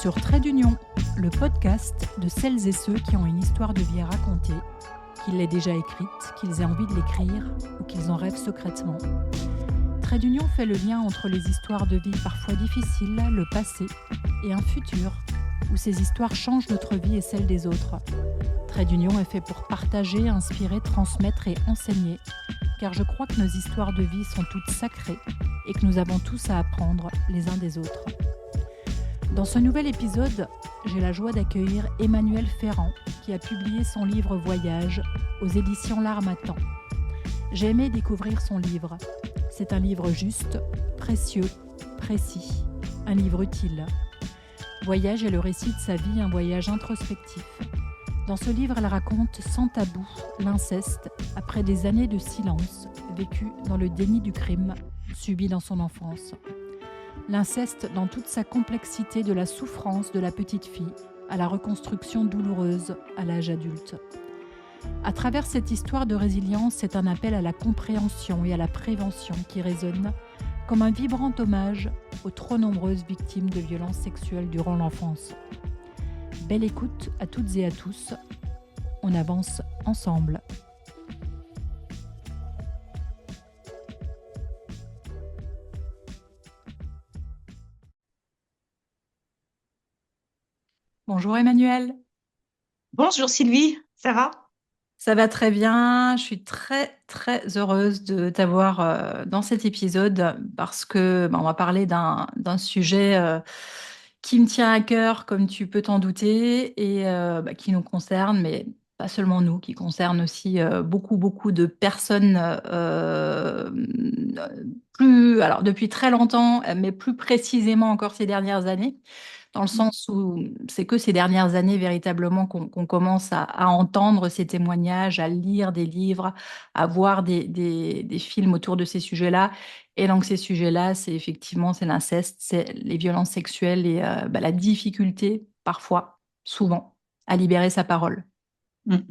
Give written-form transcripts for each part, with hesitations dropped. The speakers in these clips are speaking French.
sur Trait d'Union, le podcast de celles et ceux qui ont une histoire de vie à raconter, qu'ils l'aient déjà écrite, qu'ils aient envie de l'écrire ou qu'ils en rêvent secrètement. Trait d'Union fait le lien entre les histoires de vie parfois difficiles, le passé, et un futur où ces histoires changent notre vie et celle des autres. Trait d'Union est fait pour partager, inspirer, transmettre et enseigner, car je crois que nos histoires de vie sont toutes sacrées et que nous avons tous à apprendre les uns des autres. Dans ce nouvel épisode, j'ai la joie d'accueillir Emmanuelle Ferrand, qui a publié son livre Voyage aux éditions L'Harmattan. J'ai aimé découvrir son livre. C'est un livre juste, précieux, précis, un livre utile. Voyage est le récit de sa vie, un voyage introspectif. Dans ce livre, elle raconte sans tabou l'inceste après des années de silence vécu dans le déni du crime subi dans son enfance. L'inceste dans toute sa complexité, de la souffrance de la petite fille à la reconstruction douloureuse à l'âge adulte. À travers cette histoire de résilience, c'est un appel à la compréhension et à la prévention qui résonne comme un vibrant hommage aux trop nombreuses victimes de violences sexuelles durant l'enfance. Belle écoute à toutes et à tous. On avance ensemble. Bonjour Emmanuelle. Bonjour Sylvie, ça va? Ça va très bien. Je suis très très heureuse de t'avoir dans cet épisode parce que on va parler d'un sujet qui me tient à cœur, comme tu peux t'en douter, et qui nous concerne, mais pas seulement nous, qui concerne aussi beaucoup de personnes alors depuis très longtemps, mais plus précisément encore ces dernières années, dans le sens où c'est que ces dernières années véritablement qu'on commence à entendre ces témoignages, à lire des livres, à voir des films autour de ces sujets-là. Et donc ces sujets-là, c'est effectivement c'est l'inceste, c'est les violences sexuelles et la difficulté, parfois, souvent, à libérer sa parole. Tout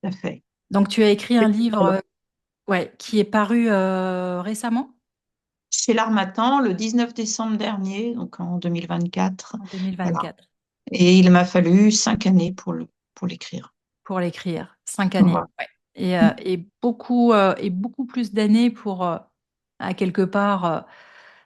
à fait. Donc tu as écrit un livre Alors, qui est paru récemment, chez l'Harmattan, le 19 décembre dernier, donc en 2024. en Voilà. 2024, Et il m'a fallu 5 années pour l'écrire. pour l'écrire, 5 années. Voilà. Ouais. Et beaucoup plus d'années pour, à quelque part,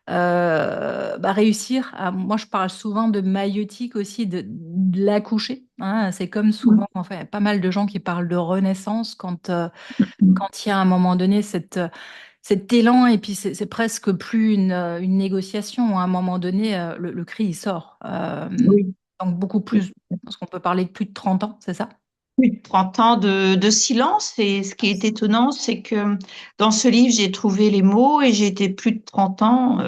réussir à. Moi, je parle souvent de maïeutique aussi, de l'accoucher. Hein. C'est comme souvent, enfin, il y a pas mal de gens qui parlent de renaissance quand il y a à un moment donné cet élan, et puis c'est presque plus une négociation. À un moment donné, le cri, il sort. Oui. Donc beaucoup plus, parce qu'on peut parler de plus de 30 ans, c'est ça? Oui, 30 ans de silence. Et ce qui est étonnant, c'est que dans ce livre, j'ai trouvé les mots et j'ai été plus de 30 ans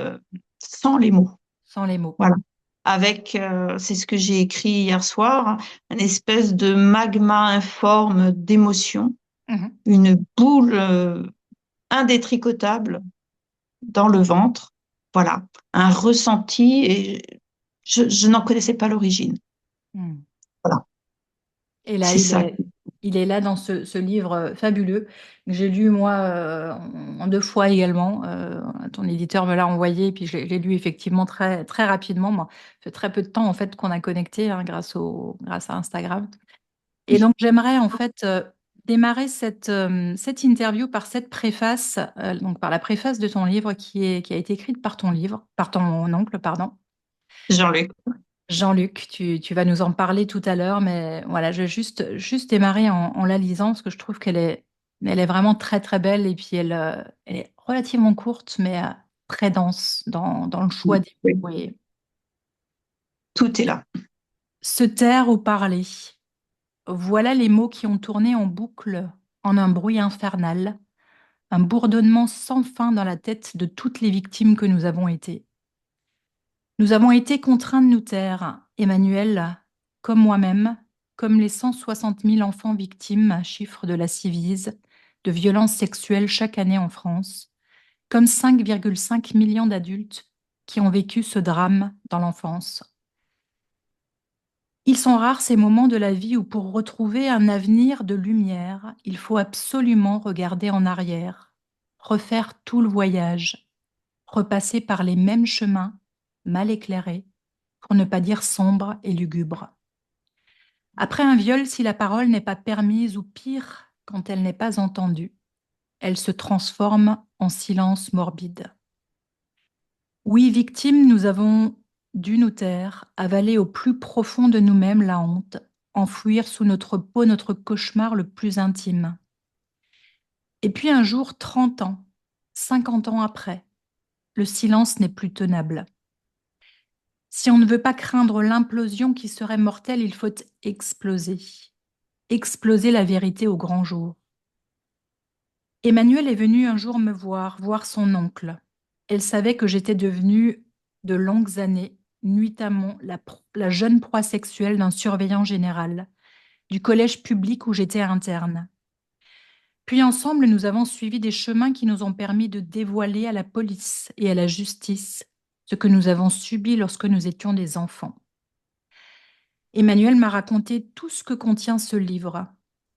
sans les mots. Sans les mots. Voilà. Avec, c'est ce que j'ai écrit hier soir, une espèce de magma informe d'émotions, Mhm. une boule indétricotable dans le ventre. Voilà, un ressenti et je n'en connaissais pas l'origine. Mhm. Voilà, Et là, c'est ça. il est là dans ce livre fabuleux que j'ai lu moi en 2 fois également. Ton éditeur me l'a envoyé, et puis je l'ai lu effectivement très, très rapidement. Moi, ça fait très peu de temps en fait qu'on a connecté, hein, grâce à Instagram. Et donc j'aimerais en fait démarrer cette interview par cette préface, donc par la préface de ton livre qui a été écrite par ton oncle, pardon. Jean-Luc. Jean-Luc, tu vas nous en parler tout à l'heure, mais voilà, je vais juste démarrer en la lisant parce que je trouve elle est vraiment très très belle, et puis elle est relativement courte, mais très dense dans le choix des Oui, mots. Et tout est là. se taire ou parler, voilà les mots qui ont tourné en boucle en un bruit infernal, un bourdonnement sans fin dans la tête de toutes les victimes que nous avons été. Nous avons été contraints de nous taire, Emmanuel, comme moi-même, comme les 160 000 enfants victimes, chiffre de la Civise, de violences sexuelles chaque année en France, comme 5,5 millions d'adultes qui ont vécu ce drame dans l'enfance. Ils sont rares ces moments de la vie où pour retrouver un avenir de lumière, il faut absolument regarder en arrière, refaire tout le voyage, repasser par les mêmes chemins mal éclairés, pour ne pas dire sombre et lugubre. Après un viol, si la parole n'est pas permise ou pire, quand elle n'est pas entendue, elle se transforme en silence morbide. Oui, victimes, nous avons dû nous taire, avaler au plus profond de nous-mêmes la honte, enfouir sous notre peau notre cauchemar le plus intime. Et puis un jour, 30 ans, 50 ans après, le silence n'est plus tenable. Si on ne veut pas craindre l'implosion qui serait mortelle, il faut exploser. Exploser la vérité au grand jour. Emmanuel est venu un jour me voir son oncle. Elle savait que j'étais devenue, de longues années, nuitamment, la jeune proie sexuelle d'un surveillant général, du collège public où j'étais interne. Puis ensemble, nous avons suivi des chemins qui nous ont permis de dévoiler à la police et à la justice ce que nous avons subi lorsque nous étions des enfants. Emmanuel m'a raconté tout ce que contient ce livre.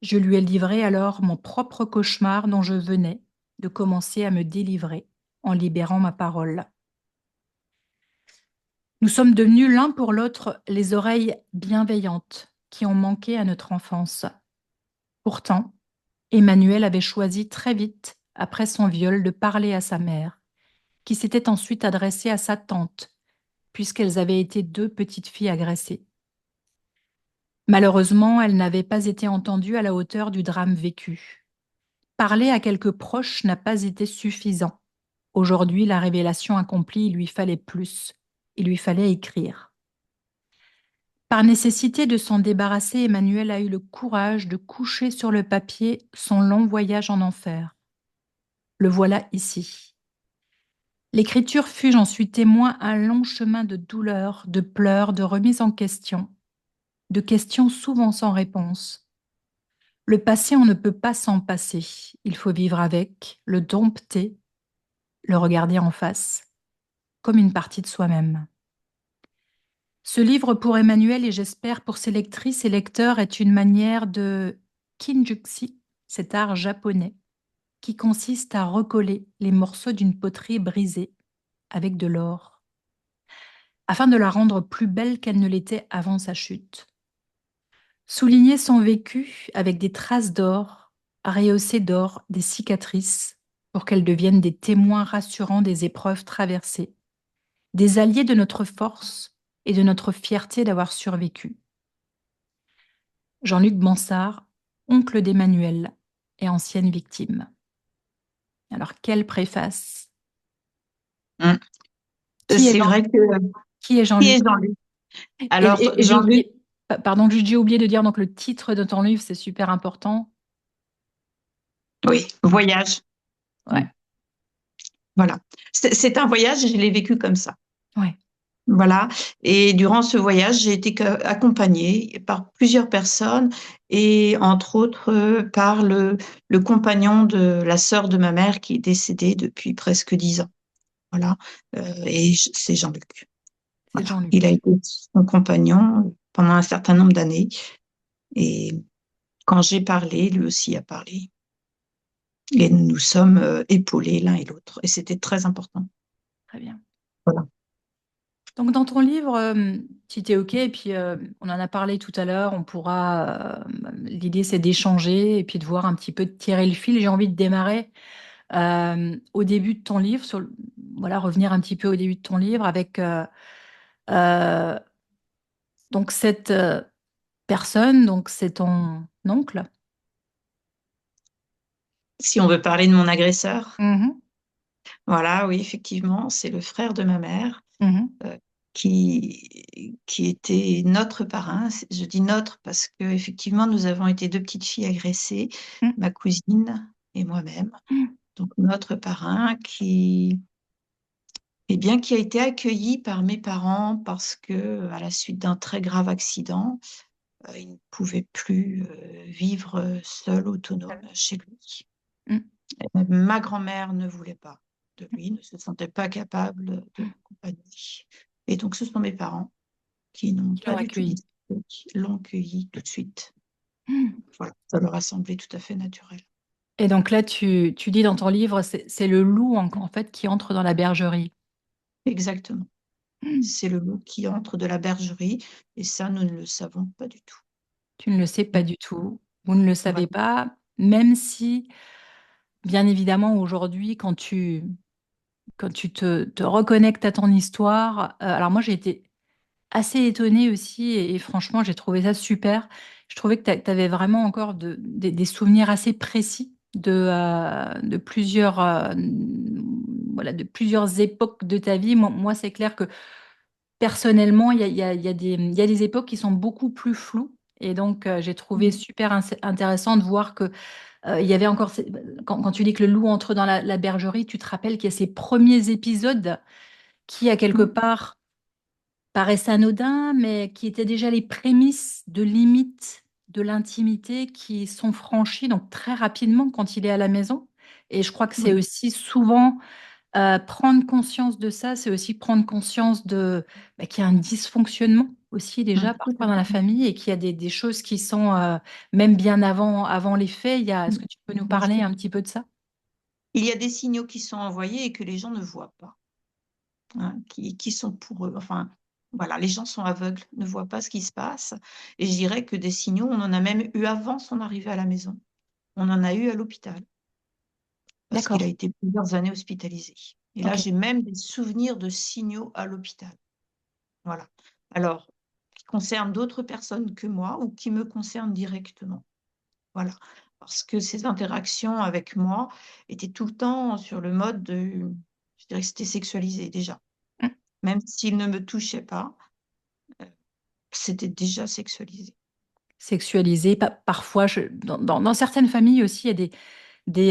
Je lui ai livré alors mon propre cauchemar dont je venais de commencer à me délivrer en libérant ma parole. Nous sommes devenus l'un pour l'autre les oreilles bienveillantes qui ont manqué à notre enfance. Pourtant, Emmanuel avait choisi très vite, après son viol, de parler à sa mère, qui s'était ensuite adressée à sa tante, puisqu'elles avaient été deux petites filles agressées. Malheureusement, elle n'avait pas été entendue à la hauteur du drame vécu. Parler à quelques proches n'a pas été suffisant. Aujourd'hui, la révélation accomplie, il lui fallait plus. Il lui fallait écrire. Par nécessité de s'en débarrasser, Emmanuel a eu le courage de coucher sur le papier son long voyage en enfer. Le voilà ici. L'écriture fut, j'en suis témoin, un long chemin de douleur, de pleurs, de remise en question, de questions souvent sans réponse. Le passé, on ne peut pas s'en passer. Il faut vivre avec, le dompter, le regarder en face, comme une partie de soi-même. Ce livre pour Emmanuel et j'espère pour ses lectrices et lecteurs est une manière de kinjuksi, cet art japonais, qui consiste à recoller les morceaux d'une poterie brisée avec de l'or, afin de la rendre plus belle qu'elle ne l'était avant sa chute. Souligner son vécu avec des traces d'or, rehausser d'or des cicatrices, pour qu'elles deviennent des témoins rassurants des épreuves traversées, des alliés de notre force et de notre fierté d'avoir survécu. Jean-Luc Bansard, oncle d'Emmanuel et ancienne victime. Alors, quelle préface! Hum. Qui est, C'est vrai que qui est qui est Jean-Luc? Jean-Luc? Et, Alors, et j'ai Jean-Luc, oublié, pardon, j'ai oublié de dire donc le titre de ton livre, c'est super important. oui, voyage. Ouais, Voilà. C'est un voyage et je l'ai vécu comme ça. ouais, Voilà. Et durant ce voyage, j'ai été accompagnée par plusieurs personnes et entre autres par le compagnon de la sœur de ma mère qui est décédée depuis presque 10 ans. Voilà. C'est Jean-Luc. c'est Voilà. Il a Jean-Luc. été son compagnon pendant un certain nombre d'années. Et quand j'ai parlé, lui aussi a parlé. Et nous nous sommes épaulés l'un et l'autre. Et c'était très important. Très bien. Voilà. Donc, dans ton livre, si tu es OK, et puis on en a parlé tout à l'heure, on pourra. L'idée, c'est d'échanger et puis de voir un petit peu, de tirer le fil. J'ai envie de démarrer au début de ton livre, voilà, revenir un petit peu au début de ton livre avec euh, donc cette personne, donc c'est ton oncle. Si on veut parler de mon agresseur, Mhm, voilà, oui, effectivement, c'est le frère de ma mère mhm, euh, qui était notre parrain. Je dis notre parce que effectivement, nous avons été deux petites filles agressées, mhm, ma cousine et moi-même. mhm. Donc notre parrain eh bien, qui a été accueilli par mes parents parce que à la suite d'un très grave accident, il ne pouvait plus vivre seul, autonome chez lui. Mhm. Ma grand-mère ne voulait pas de lui, ne se sentait pas capable de l'accompagner. Et donc, ce sont mes parents qui n'ont Qui pas l'ont du tout accueilli. hésité, qui l'ont accueilli tout de suite. Mhm. Voilà, ça leur a semblé tout à fait naturel. Et donc là, tu dis dans ton livre, c'est le loup en fait qui entre dans la bergerie. Exactement. C'est le mot qui entre de la bergerie et ça, nous ne le savons pas du tout. Tu ne le sais pas Mm. du tout. Vous ne le savez Voilà. pas, même si, bien évidemment, aujourd'hui, quand tu te reconnectes à ton histoire, alors moi, j'ai été assez étonnée aussi et franchement, j'ai trouvé ça super. Je trouvais que tu avais vraiment encore des souvenirs assez précis de plusieurs, voilà, de plusieurs époques de ta vie. Moi, c'est clair que personnellement, il y a des époques qui sont beaucoup plus floues. Et donc, j'ai trouvé Mm. super intéressant de voir que il y avait encore, quand tu dis que le loup entre dans la bergerie, tu te rappelles qu'il y a ces premiers épisodes qui, à quelque Mm. part, paraissent anodins, mais qui étaient déjà les prémices de limites de l'intimité qui sont franchies donc très rapidement quand il est à la maison. Et je crois que c'est Oui. aussi souvent prendre conscience de ça, c'est aussi prendre conscience qu'il y a un dysfonctionnement aussi déjà Mm. Tout à parfois dans la fait. famille et qu'il y a des choses qui sont même bien avant les faits. Est-ce Mm. que tu peux nous Bien parler sûr. un petit peu de ça? Il y a des signaux qui sont envoyés et que les gens ne voient pas, hein, qui sont pour eux. Enfin, voilà, les gens sont aveugles, ne voient pas ce qui se passe. Et je dirais que des signaux, on en a même eu avant son arrivée à la maison. On en a eu à l'hôpital parce qu'il a D'accord, été plusieurs années hospitalisé. Et là, ok, j'ai même des souvenirs de signaux à l'hôpital. Voilà. Alors, qui concernent d'autres personnes que moi ou qui me concernent directement. Voilà. Parce que ces interactions avec moi étaient tout le temps sur le mode de, je dirais que c'était sexualisé déjà. mm, Même s'il ne me touchait pas, c'était déjà sexualisé. sexualisé. Parfois, dans certaines familles aussi, il y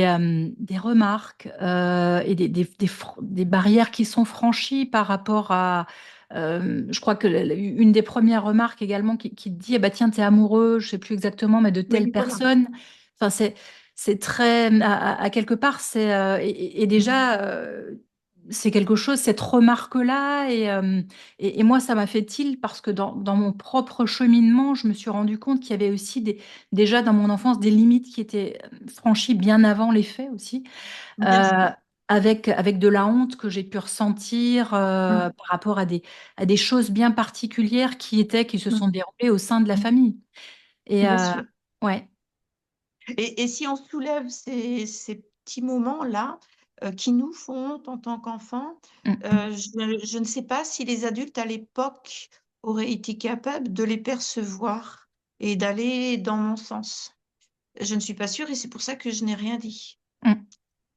a des remarques et des barrières qui sont franchies par rapport à... je crois que une des premières remarques également qui dit, eh ben, tiens, t'es amoureux, je sais plus exactement, mais de telle Oui, voilà. personne. Enfin, c'est très... À quelque part, et Mm. déjà... c'est quelque chose, cette remarque-là, et moi, ça m'a fait tilt parce que dans mon propre cheminement, je me suis rendu compte qu'il y avait aussi déjà dans mon enfance des limites qui étaient franchi bien avant les faits aussi, Bien euh, sûr. avec de la honte que j'ai pu ressentir Mm. par rapport à des choses bien particulières qui se sont Mm. déroulées au sein de la Mm. famille. Et Bien sûr. ouais, Et si on soulève ces petits moments-là qui nous font honte en tant qu'enfants, mm, je ne sais pas si les adultes à l'époque auraient été capables de les percevoir et d'aller dans mon sens. Je ne suis pas sûre et c'est pour ça que je n'ai rien dit. mm,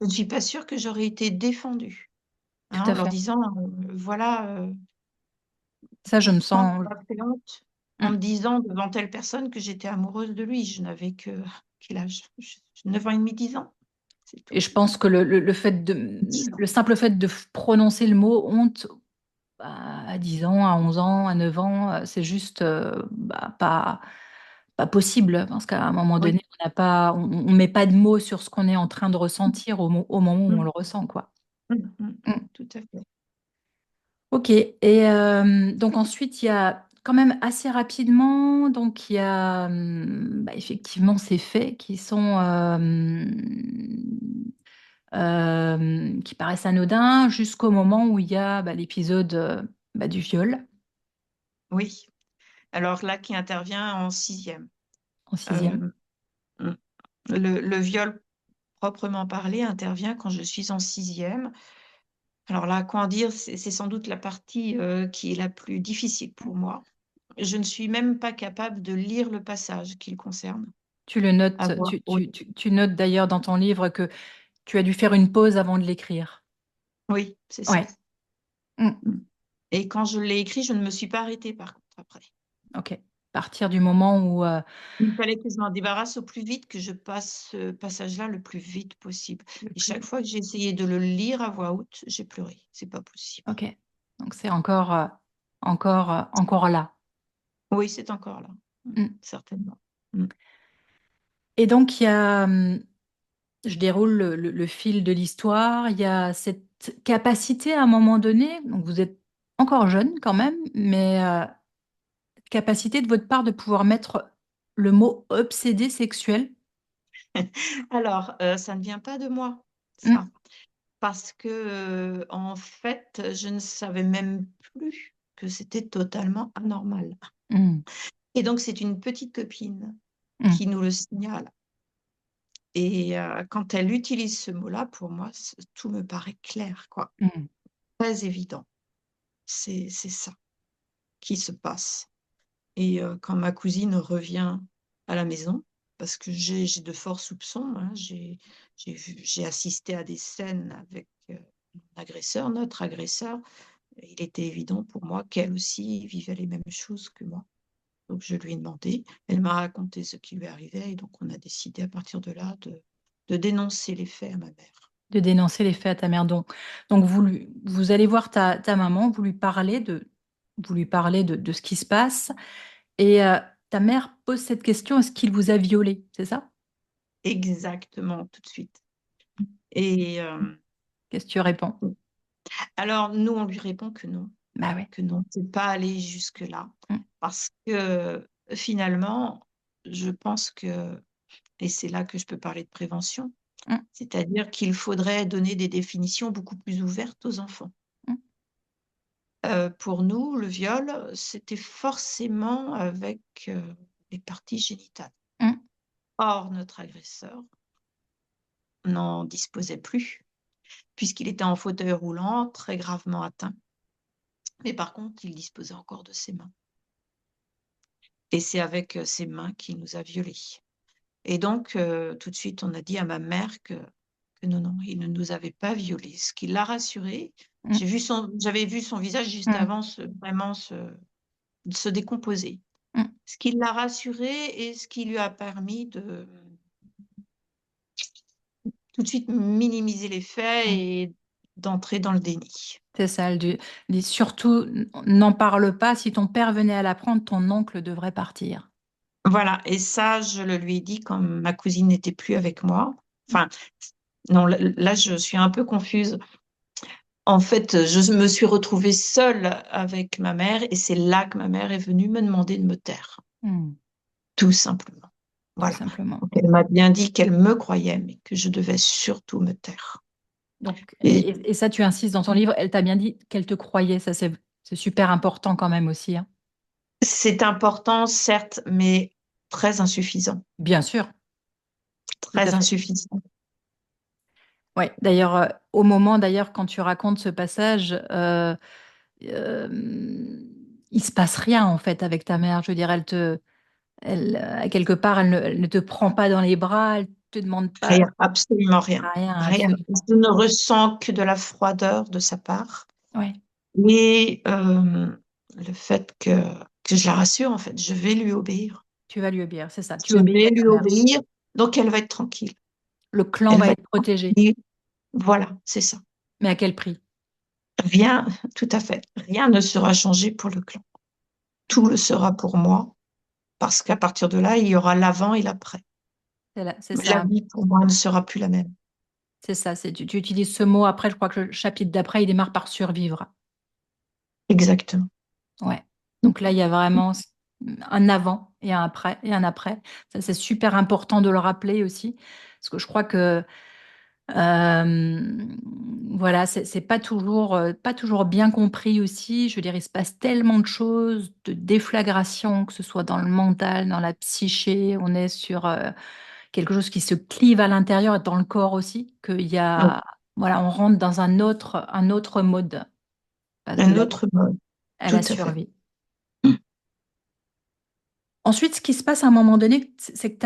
Je ne suis pas sûre que j'aurais été défendue, hein, tout en à leur fait. disant, voilà, Ça, je me sans sens. avoir fait honte, en me Mm. disant devant telle personne que j'étais amoureuse de lui. Je n'avais que quel âge? 9 ans et demi, 10 ans, c'est Et tout. je pense que Dix ans. le simple fait de prononcer le mot honte à 10 ans, à 11 ans, à 9 ans, c'est juste pas possible. Parce qu'à un moment donné, Oui. on n'a pas, on met pas de mots sur ce qu'on est en train de ressentir au moment où on le Mmh. ressent, quoi. Mm. Tout à fait. Ok. Et donc ensuite, il y a quand même assez rapidement, donc il y a effectivement ces faits qui sont qui paraissent anodins jusqu'au moment où il y a l'épisode du viol Oui. Alors là, qui intervient en sixième. en sixième. Euh, mmh. Le viol proprement parlé intervient quand je suis en sixième. Alors là, quoi en dire, c'est sans doute la partie qui est la plus difficile pour moi. Je ne suis même pas capable de lire le passage qui le concerne. Tu le notes, Avoir, oui, tu notes d'ailleurs dans ton livre que tu as dû faire une pause avant de l'écrire. oui, c'est ça. Ouais. Mm. Mmh. Et quand je l'ai écrit, je ne me suis pas arrêtée par contre après. Ok. À partir du moment où Il fallait que je m'en débarrasse au plus vite, que je passe ce passage-là le plus vite possible. le Et plus. chaque fois que j'ai essayé de le lire à voix haute, j'ai pleuré. C'est pas possible. Ok. Donc c'est encore là. Oui, c'est encore là. Mm. Certainement. Mm. Et donc il y a, je déroule le fil de l'histoire. Il y a cette capacité à un moment donné. Donc vous êtes encore jeune quand même, mais capacité de votre part de pouvoir mettre le mot obsédé sexuel. Alors, ça ne vient pas de moi, Mm. ça. parce que, en fait, je ne savais même plus que c'était totalement anormal. Mmh. Et donc c'est une petite copine Mmh. qui nous le signale et quand elle utilise ce mot-là, pour moi, tout me paraît clair, quoi, Mmh. très évident. C'est ça qui se passe et quand ma cousine revient à la maison, parce que j'ai de forts soupçons, hein, j'ai assisté à des scènes avec, mon agresseur, notre agresseur. Il était évident pour moi qu'elle aussi vivait les mêmes choses que moi. Donc je lui ai demandé, elle m'a raconté ce qui lui arrivait et donc on a décidé à partir de là de dénoncer les faits à ma mère. De dénoncer les faits à ta mère. Donc vous allez voir ta maman, vous lui parlez de ce qui se passe et ta mère pose cette question: «Est-ce qu'il vous a violée?» C'est ça? Exactement, tout de suite et Qu'est-ce que tu réponds? alors nous, on lui répond Bah ouais. que non, c'est pas allé jusque-là Mmh. parce que finalement, je pense que et c'est là que je peux parler de prévention, Mmh. c'est-à-dire qu'il faudrait donner des définitions beaucoup plus ouvertes aux enfants. Mmh. Pour nous, le viol, c'était forcément avec, les parties génitales. Mmh. Or, notre agresseur n'en disposait plus, puisqu'il était en fauteuil roulant, très gravement atteint. Mais par contre, il disposait encore de ses mains et c'est avec, ses mains qu'il nous a violés et donc tout de suite, on a dit à ma mère que non, non, il ne nous avait pas violés. Ce qui l'a rassurée, Mmh. j'avais vu son visage juste Mmh. avant vraiment se décomposer. Mmh. Ce qui l'a rassurée et ce qui lui a permis de tout de suite minimiser les faits Mmh. et d'entrer dans le déni. C'est ça, elle dit surtout: «N'en parle pas, si ton père venait à l'apprendre, ton oncle devrait partir». Voilà et ça, je le lui ai dit quand ma cousine n'était plus avec moi. Mmh. Enfin, non, là, je suis un peu confuse. En fait, je me suis retrouvée seule avec ma mère et c'est là que ma mère est venue me demander de me taire, Mmh. tout simplement. Tout Voilà. simplement. Donc elle m'a bien dit qu'elle me croyait, mais que je devais surtout me taire Donc et et ça, tu insistes dans ton livre, elle t'a bien dit qu'elle te croyait, ça c'est super important quand même aussi, hein? c'est important, certes, mais très insuffisant, Bien sûr, tout à très fait. insuffisant. Ouais, d'ailleurs, au moment d'ailleurs quand tu racontes ce passage, hem, il se passe rien en fait avec ta mère. Je veux dire, quelque part, elle ne te prend pas dans les bras, elle te demande pas Rien, absolument rien, rien, rien. absolument. Je ne ressens que de la froideur de sa part Ouais, et le fait que je la rassure, en fait, je vais lui obéir. tu vas lui obéir, c'est ça, tu Je obéis vais à ta lui mère. obéir, donc elle va être tranquille. Le clan Elle va va être être protégé, tranquille. Voilà, c'est ça. mais à quel prix? Rien tout à fait, rien ne sera changé pour le clan. Tout le sera pour moi, parce qu'à partir de là, il y aura l'avant et l'après. C'est La ça. vie pour moi ne sera plus la même. C'est ça, tu utilises ce mot. Après, je crois que le chapitre d'après, il démarre par survivre. Exactement. Ouais. Donc là, il y a vraiment un avant et un après et un après. Ça, c'est super important de le rappeler aussi, parce que je crois que hem, voilà, c'est pas toujours bien compris aussi. Je veux dire, il se passe tellement de choses, de déflagration, que ce soit dans le mental, dans la psyché. On est sur, quelque chose qui se clive à l'intérieur et dans le corps aussi, qu'il y Oui, a voilà, on rentre dans un autre mode, parce que un là, autre mode, elle tout a à fait. survécu. Ensuite, ce qui se passe à un moment donné, c'est que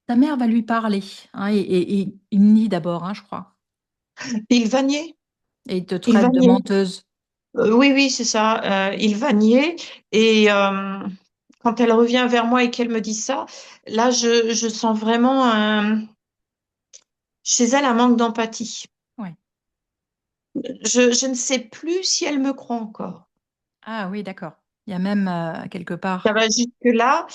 ta mère va lui parler, hein, et il nie d'abord, hein, je crois, Il va nier, et il te il va traite de nier. menteuse. Oui, oui, c'est ça, il va nier et quand elle revient vers moi et qu'elle me dit ça, là, je sens vraiment chez elle un manque d'empathie. Ouais. Je ne sais plus si elle me croit encore. Ah oui, d'accord. Il y a même, quelque Ça part va jusque-là.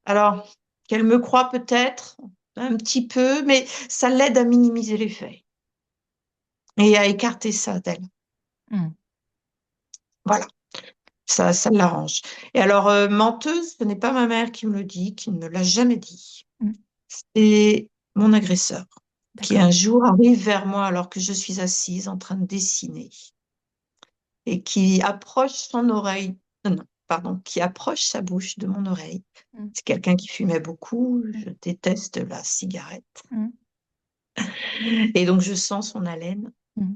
Alors, qu'elle me croit peut-être, un petit peu, mais ça l'aide à minimiser les faits et à écarter ça d'elle. mmh, Voilà, ça l'arrange et alors, menteuse, ce n'est pas ma mère qui me le dit, qui ne me l'a jamais dit. mmh, C'est mon agresseur. qui D'accord. un jour arrive vers moi alors que je suis assise en train de dessiner et qui approche son oreille, non, pardon, qui approche sa bouche de mon oreille. Mm. C'est quelqu'un qui fumait beaucoup, Mm. je déteste la cigarette. Mm. Et donc je sens son haleine. Mm.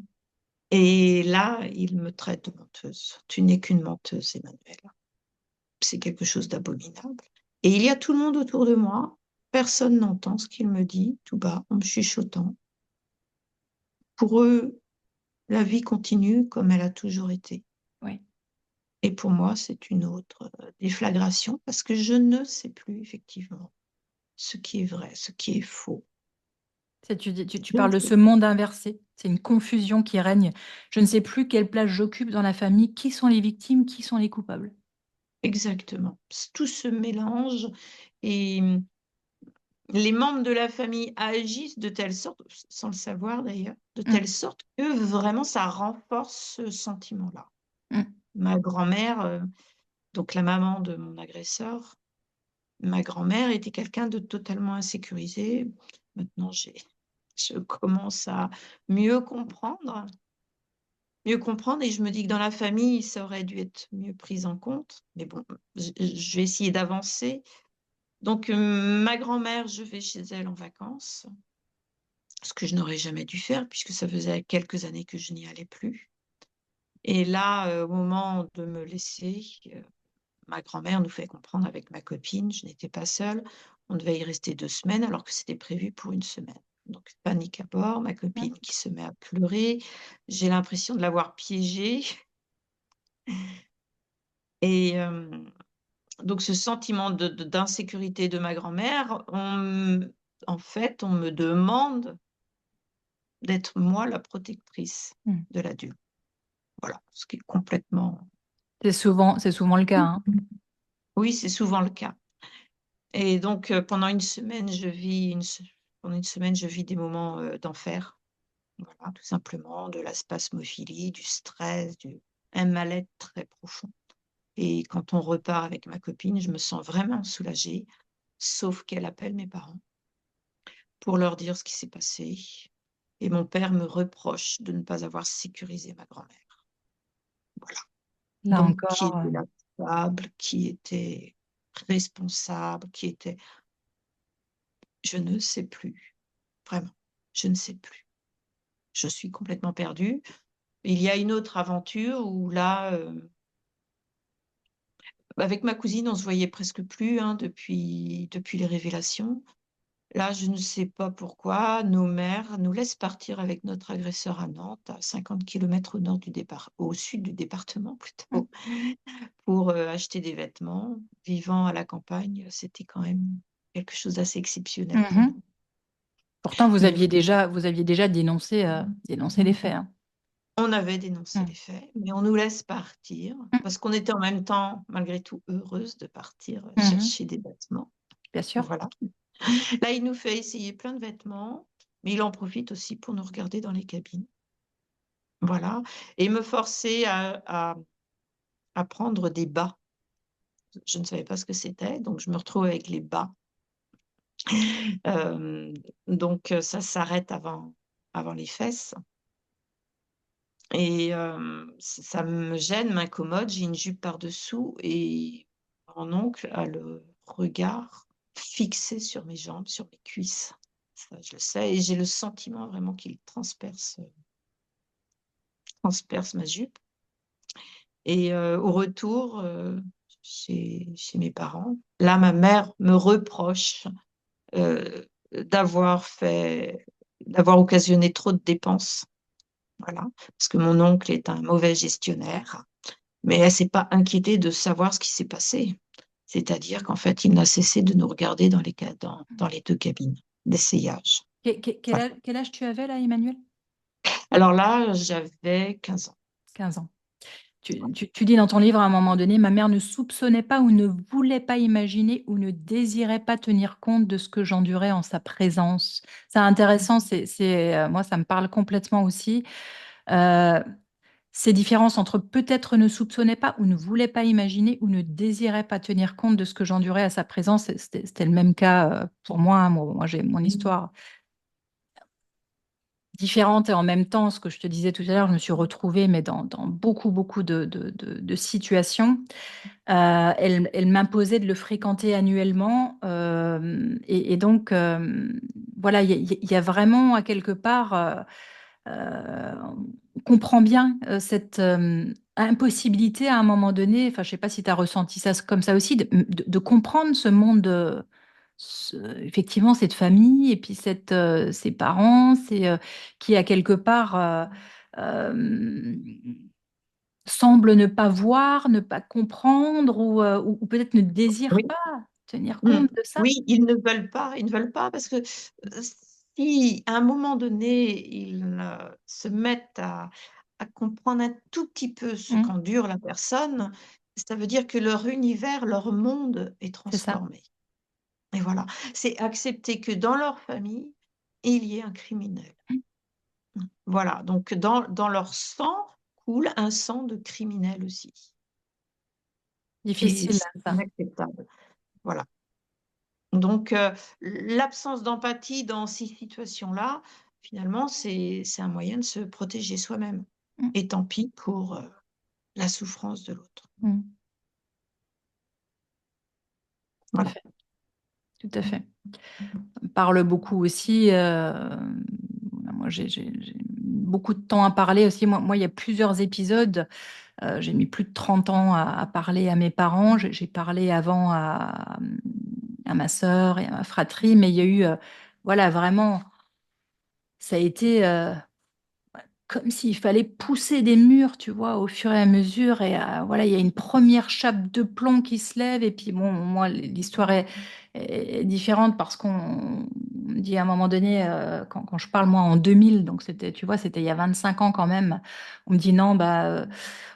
Et là, il me traite de menteuse. Tu n'es qu'une menteuse, Emmanuel. C'est quelque chose d'abominable. Et il y a tout le monde autour de moi. Personne n'entend ce qu'il me dit tout bas en me chuchotant. Pour eux, la vie continue comme elle a toujours été. Oui. Et pour moi, c'est une autre déflagration parce que je ne sais plus effectivement ce qui est vrai, ce qui est faux. Tu Je ne parles de sais ce monde inversé. C'est une confusion qui règne. Je ne sais plus quelle place j'occupe dans la famille. Qui sont les victimes? Qui sont les coupables? exactement. Tout se mélange et les membres de la famille agissent de telle sorte, sans le savoir d'ailleurs, de Mm. telle sorte que vraiment ça renforce ce sentiment-là. Mm. Ma grand-mère, donc la maman de mon agresseur, ma grand-mère était quelqu'un de totalement insécurisé. Maintenant, je commence à mieux comprendre, mieux comprendre, et je me dis que dans la famille, ça aurait dû être mieux pris en compte. Mais bon, je vais essayer d'avancer. Donc, ma grand-mère, je vais chez elle en vacances, ce que je n'aurais jamais dû faire puisque ça faisait quelques années que je n'y allais plus. Et là, au moment de me laisser, ma grand-mère nous fait comprendre avec ma copine, je n'étais pas seule, on devait y rester 2 semaines alors que c'était prévu pour une semaine. Donc panique à bord, ma copine Mm. qui se met à pleurer, j'ai l'impression de l'avoir piégée. Et donc ce sentiment d'insécurité de ma grand-mère, en fait, on me demande d'être moi la protectrice Mm. de l'adulte. Voilà, ce qui est complètement... C'est souvent le cas, hein. Oui, c'est souvent le cas. Et donc, pendant une semaine, je vis des moments d'enfer. Voilà, tout simplement, de la spasmophilie, du stress, un mal-être très profond. Et quand on repart avec ma copine, je me sens vraiment soulagée, sauf qu'elle appelle mes parents pour leur dire ce qui s'est passé. Et mon père me reproche de ne pas avoir sécurisé ma grand-mère. Voilà. Là Donc, qui encore, était la coupable, qui était responsable, qui était... Je ne sais plus. Vraiment, je ne sais plus. Je suis complètement perdue. Il y a une autre aventure où là, avec ma cousine, on se voyait presque plus hein, depuis les révélations. Là, je ne sais pas pourquoi, nos mères nous laissent partir avec notre agresseur à Nantes, à 50 kilomètres au nord du départ, au sud du département mm. plutôt, pour acheter des vêtements. Vivant à la campagne, c'était quand même quelque chose d'assez exceptionnel pour Mhm. nous. Pourtant, Mais vous aviez déjà dénoncé les faits, hein. on avait dénoncé Mm. les faits, mais on nous laisse partir parce qu'on était en même temps, malgré tout, heureuse de partir Mhm. chercher des vêtements. Bien sûr. Voilà. Là, il nous fait essayer plein de vêtements, mais il en profite aussi pour nous regarder dans les cabines. Voilà. Et me forcer à prendre des bas. Je ne savais pas ce que c'était, donc je me retrouve avec les bas. Euh, donc, ça s'arrête avant les fesses. Et ça me gêne, m'incommode. J'ai une jupe par-dessous et mon oncle a le regard fixé sur mes jambes, sur mes cuisses. Ça, je le sais. Et j'ai le sentiment vraiment qu'il transperce ma jupe. Et au retour, chez mes parents, là, ma mère me reproche euh, d'avoir fait, d'avoir occasionné trop de dépenses. Voilà. Parce que mon oncle est un mauvais gestionnaire. Mais elle ne s'est pas inquiétée de savoir ce qui s'est passé. C'est-à-dire qu'en fait, il n'a cessé de nous regarder dans les 2 cabines d'essayage. Voilà. Quel âge tu avais là, Emmanuel? Alors là, j'avais 15 ans. 15 ans. Tu dis dans ton livre à un moment donné, ma mère ne soupçonnait pas ou ne voulait pas imaginer ou ne désirait pas tenir compte de ce que j'endurais en sa présence. C'est intéressant, moi ça me parle complètement aussi. Euh, Ces différences entre peut-être ne soupçonnait pas ou ne voulait pas imaginer ou ne désirait pas tenir compte de ce que j'endurais à sa présence, c'était le même cas pour moi, hein. Moi, j'ai mon histoire différentes et en même temps, ce que je te disais tout à l'heure, je me suis retrouvée mais dans beaucoup, beaucoup de situations. Elle m'imposait de le fréquenter annuellement. Et donc, voilà, il y a vraiment à quelque part, on comprend bien cette impossibilité à un moment donné, enfin, je sais pas si tu as ressenti ça comme ça aussi, de comprendre ce monde, effectivement, cette famille et puis ces parents, qui à quelque part euh, semblent ne pas voir, ne pas comprendre ou peut-être ne désirent Oui. pas tenir Mm. compte de ça. Oui, ils ne veulent pas parce que si à un moment donné, ils se mettent à comprendre un tout petit peu ce Mm, qu'endure la personne, ça veut dire que leur univers, leur monde est c'est ça. transformé. Et voilà, c'est accepter que dans leur famille, il y ait un criminel. Mm. Voilà, donc dans leur sang coule un sang de criminel aussi. Et Difficile, c'est ça. inacceptable. Voilà. Donc, l'absence d'empathie dans ces situations-là, finalement, c'est un moyen de se protéger soi-même. Mm, Et tant pis pour la souffrance de l'autre. mm, tout à Voilà. fait. Tout à fait. On parle beaucoup aussi. Moi, j'ai beaucoup de temps à parler aussi. Moi, il y a plusieurs épisodes. J'ai mis plus de 30 ans à parler à mes parents. J'ai parlé avant à ma sœur et à ma fratrie, mais il y a eu, voilà, vraiment, ça a été comme s'il fallait pousser des murs, tu vois, au fur et à mesure. Et voilà, il y a une première chape de plomb qui se lève. Et puis, bon, moi, l'histoire est différente parce qu'on me dit à un moment donné, quand je parle, moi, en 2000, donc c'était, tu vois, c'était il y a 25 ans quand même, on me dit non, bah,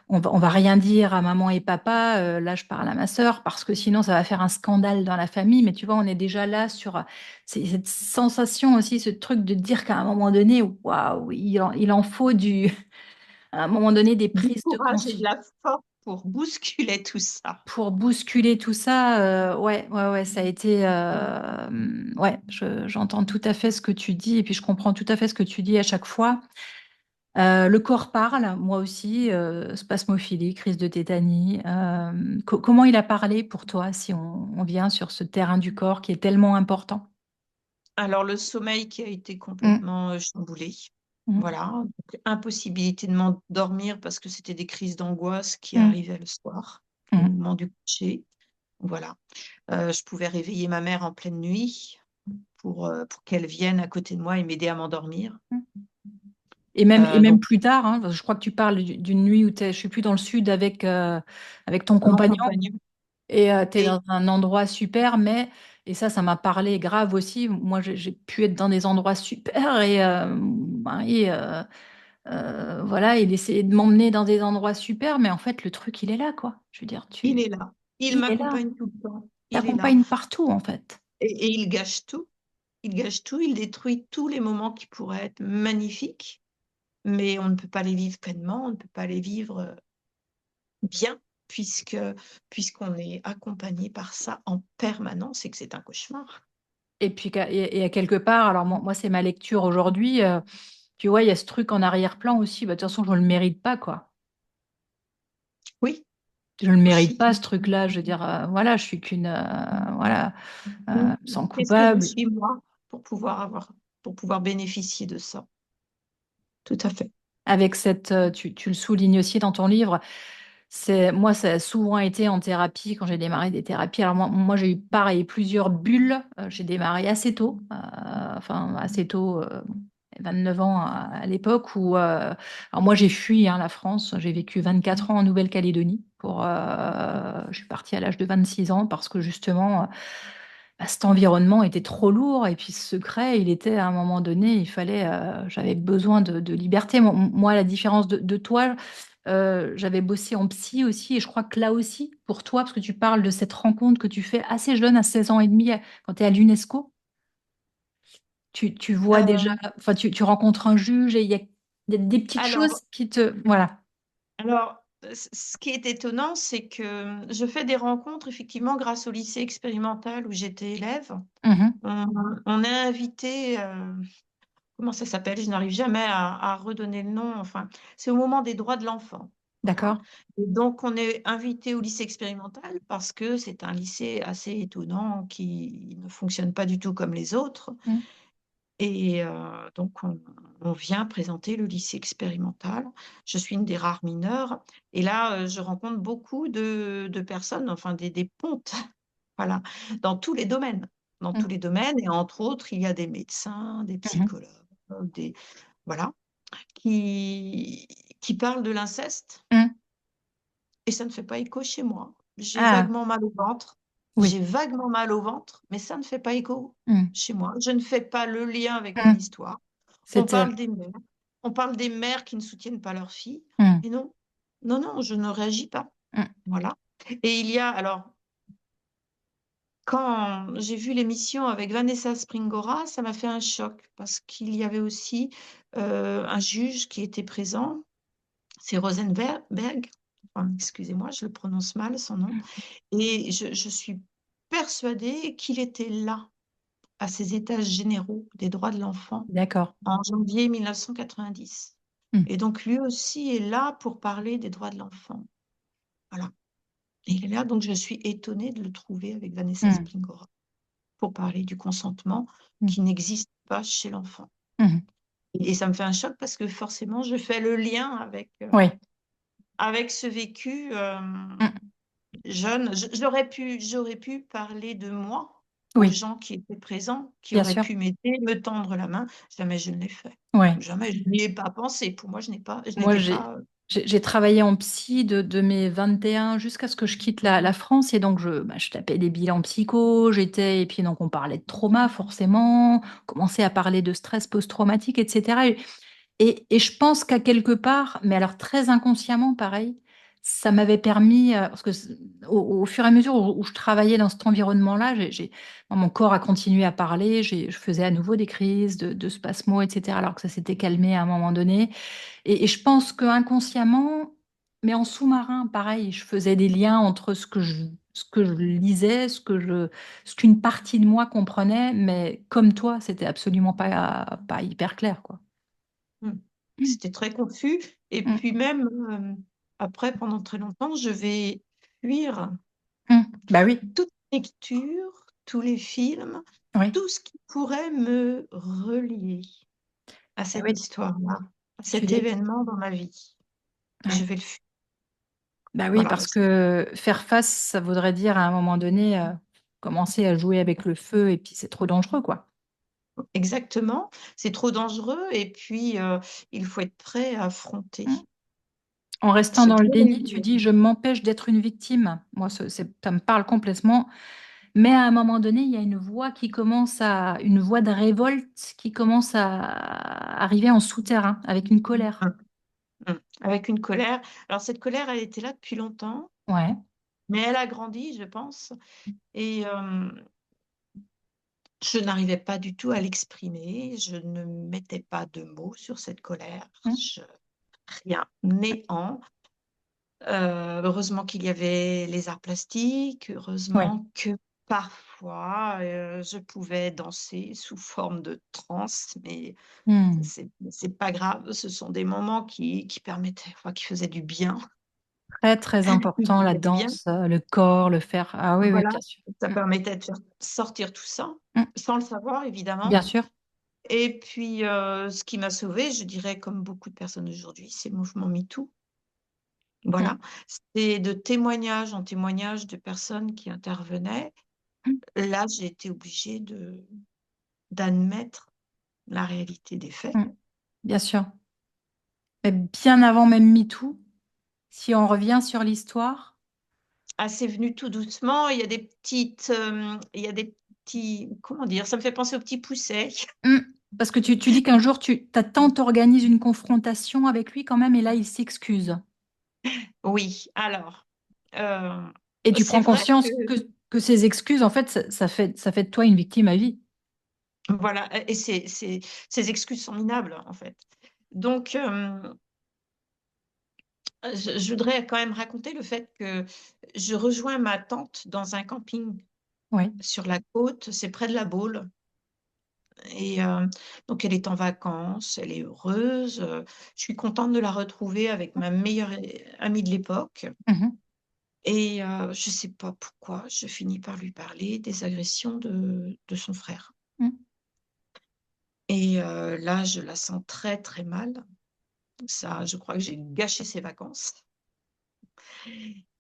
on va rien dire à maman et papa. Là, je parle à ma sœur parce que sinon, ça va faire un scandale dans la famille. Mais tu vois, on est déjà là sur cette sensation aussi, ce truc de dire qu'à un moment donné, waouh, il en faut à un moment donné, des Du prises de courage et de conscience. la force pour bousculer tout ça. Pour bousculer tout ça, ouais, ouais, ouais, ça a été, ouais, j'entends tout à fait ce que tu dis et puis je comprends tout à fait ce que tu dis à chaque fois. Le corps parle, moi aussi, spasmophilie, crise de tétanie. Comment il a parlé pour toi si on vient sur ce terrain du corps qui est tellement important? Alors, le sommeil qui a été Mm, complètement chamboulé. mm, Voilà. Donc, impossibilité de m'endormir parce que c'était des crises d'angoisse qui mm, arrivaient le soir, au mm. moment du coucher. Voilà. Je pouvais réveiller ma mère en pleine nuit pour qu'elle vienne à côté de moi et m'aider à m'endormir. Et même Donc, plus tard, hein, parce que je crois que tu parles d'une nuit où je suis plus dans le sud avec ton mon compagnon compagnon. et tu es Et dans un endroit super, et ça m'a parlé grave aussi. Moi, j'ai pu être dans des endroits super et mon mari, voilà, il essayait de m'emmener dans des endroits super, mais en fait, le truc, il est là, quoi. Je veux dire, il est là. Il il est là. m'accompagne tout le temps. Il est là. T'accompagnes partout, en fait. Et il gâche tout. Il gâche tout. Il détruit tous les moments qui pourraient être magnifiques, mais on ne peut pas les vivre pleinement. On ne peut pas les vivre bien, puisqu'on est accompagné par ça en permanence et que c'est un cauchemar. Et puis, et à quelque part, alors moi, c'est ma lecture aujourd'hui. Tu vois, il y a ce truc en arrière-plan aussi. Bah, de toute façon, je ne le mérite pas, quoi. Oui, Je ne le mérite oui. pas, ce truc-là. Je veux dire, voilà, je suis qu'une, voilà, sans Qu'est-ce que je coupable. suis moi pour pouvoir bénéficier de ça? Tout à fait. Avec tu le soulignes aussi dans ton livre, moi, ça a souvent été en thérapie quand j'ai démarré des thérapies. Alors moi j'ai eu pareil, plusieurs bulles. J'ai démarré assez tôt, enfin assez tôt, 29 ans à l'époque où, alors moi j'ai fui hein, la France. J'ai vécu 24 ans en Nouvelle-Calédonie. Je suis partie à l'âge de 26 ans parce que justement, bah, cet environnement était trop lourd et puis ce secret, il était à un moment donné, j'avais besoin de liberté. Moi, à la différence de toi, j'avais bossé en psy aussi et je crois que là aussi, pour toi, parce que tu parles de cette rencontre que tu fais assez jeune, à 16 ans et demi, quand tu es à l'UNESCO, tu vois déjà, Euh, enfin, tu rencontres un juge et il y a des petites choses alors, qui te... Voilà. ce qui est étonnant, c'est que je fais des rencontres effectivement grâce au lycée expérimental où j'étais élève. Mhm. On, on est invité comment ça s'appelle? Je n'arrive jamais à redonner le nom, enfin, c'est au moment des droits de l'enfant, voilà. D'accord. Et donc on est invité au lycée expérimental parce que c'est un lycée assez étonnant qui ne fonctionne pas du tout comme les autres Mm. et donc on vient présenter le lycée expérimental. Je suis une des rares mineures et là, je rencontre beaucoup de personnes, enfin des pontes, voilà, dans tous les domaines, dans tous Mm. les domaines et entre autres, il y a des médecins, des Mhm. psychologues, des voilà, qui qui parlent de l'inceste Mm. et ça ne fait pas écho chez moi. J'ai Ah, vaguement mal au ventre, oui. j'ai vaguement mal au ventre, mais ça ne fait pas écho Mm. chez moi. Je ne fais pas le lien avec mon Mm. histoire. On C'était. parle des mères, on parle des mères qui ne soutiennent pas leurs filles Mm. et non, non, non, je ne réagis pas. Mm. Voilà et il y a alors quand j'ai vu l'émission avec Vanessa Springora, ça m'a fait un choc parce qu'il y avait aussi, un juge qui était présent, c'est Rosenberg, enfin, excusez-moi, je le prononce mal son nom et je suis persuadée qu'il était là, à ces états généraux des droits de l'enfant D'accord. en janvier 1990 Mm. et donc lui aussi est là pour parler des droits de l'enfant. Voilà et il est là, donc je suis étonnée de le trouver avec Vanessa Mm. Springora. Pour parler du consentement Mm. qui n'existe pas chez l'enfant. Mhm. Et ça me fait un choc parce que forcément, je fais le lien Oui. avec ce vécu Mm. jeune. J'aurais pu parler de moi aux Oui, gens qui étaient présents, qui bien auraient sûr. pu m'aider, me tendre la main. Jamais je ne l'ai fait. Ouais. Jamais je n'y ai pas pensé. Pour moi, je Moi, n'étais j'ai pas. j'ai travaillé en psy de mes 21 jusqu'à ce que je quitte la France. Et donc, je tapais des bilans psycho. Et puis, donc, on parlait de trauma, forcément. On commençait à parler de stress post-traumatique, etc. Et je pense qu'à quelque part, mais alors très inconsciemment, pareil, ça m'avait permis, parce que au fur et à mesure où je travaillais dans cet environnement-là, mon corps a continué à parler, je faisais à nouveau des crises de spasmos, etc., alors que ça s'était calmé à un moment donné. Et je pense que inconsciemment, mais en sous-marin, pareil, je faisais des liens entre ce que je lisais, ce qu'une partie de moi comprenait, mais comme toi, c'était absolument pas hyper clair, quoi. Hmm. Mm. C'était très confus. Et Mm. puis même après, pendant très longtemps, je vais fuir Mm. Bah oui, toute lecture, tous les films, oui, tout ce qui pourrait me relier à bah cette oui, histoire-là, à tu cet dis. événement dans ma vie. Je Ouais. vais le fuir. Bah oui, Voilà, parce que faire face, ça voudrait dire à un moment donné commencer à jouer avec le feu et puis c'est trop dangereux, quoi. exactement. C'est trop dangereux et puis il faut être prêt à affronter Mm. En restant ce dans le vrai déni, tu milieu. dis je m'empêche d'être une victime. Moi, ça me parle complètement. Mais à un moment donné, il y a une voix de révolte qui commence à arriver en souterrain avec une colère. Hum, avec une colère. Alors cette colère, elle était là depuis longtemps, Ouais. mais elle a grandi, je pense, et je n'arrivais pas du tout à l'exprimer. Je ne mettais pas de mots sur cette colère. Mm. Rien, néant. Heureusement qu'il y avait les arts plastiques, Ouais. heureusement que parfois, je pouvais danser sous forme de transe, mais Mm. c'est pas grave. Ce sont des moments qui permettaient, enfin, qui faisaient du bien, Très, très qui important, la faisaient du bien. danse, le corps, le faire. Ah oui, oui, Voilà, bien sûr. ça Mm. permettait de faire sortir tout ça, Mm. sans le savoir évidemment. Bien sûr. Et puis, ce qui m'a sauvée, je dirais comme beaucoup de personnes aujourd'hui, c'est le mouvement MeToo. Mm. Voilà, c'est de témoignage en témoignage de personnes qui intervenaient. Mm. Là, j'ai été obligée de d'admettre la réalité des faits. Mm. Bien sûr. Mais bien avant même MeToo, si on revient sur l'histoire. Ah, c'est venu tout doucement. Il y a des petites, il y a des petits, comment dire? Ça me fait penser aux petits poussets. Mm. Parce que tu dis qu'un jour, ta tante organise une confrontation avec lui quand même, et là, il s'excuse. Oui, alors, heu, Et tu c'est prends vrai conscience que que ces excuses, en fait, ça fait de toi une victime à vie. voilà et ces excuses sont minables, en fait. Donc, je voudrais quand même raconter le fait que je rejoins ma tante dans un camping Oui. sur la côte, c'est près de La Baule. Et donc, elle est en vacances, elle est heureuse. Je suis contente de la retrouver avec ma meilleure amie de l'époque. Mhm. Et je ne sais pas pourquoi, je finis par lui parler des agressions de son frère. Mhm. Et là, je la sens très, très mal. Ça, je crois que j'ai gâché ses vacances.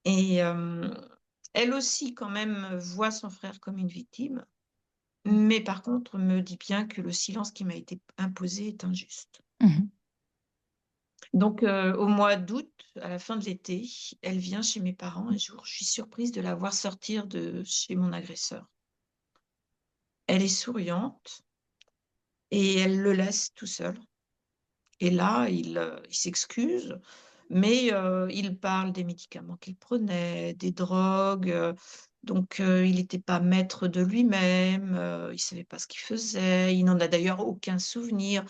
Et elle aussi, quand même, voit son frère comme une victime. Mais par contre, me dit bien que le silence qui m'a été imposé est injuste. Mhm. Donc, au mois d'août, à la fin de l'été, elle vient chez mes parents un jour. Je suis surprise de la voir sortir de chez mon agresseur. Elle est souriante et elle le laisse tout seul. Et là, il s'excuse, mais il parle des médicaments qu'il prenait, des drogues. Donc, il n'était pas maître de lui-même, il ne savait pas ce qu'il faisait. Il n'en a d'ailleurs aucun souvenir.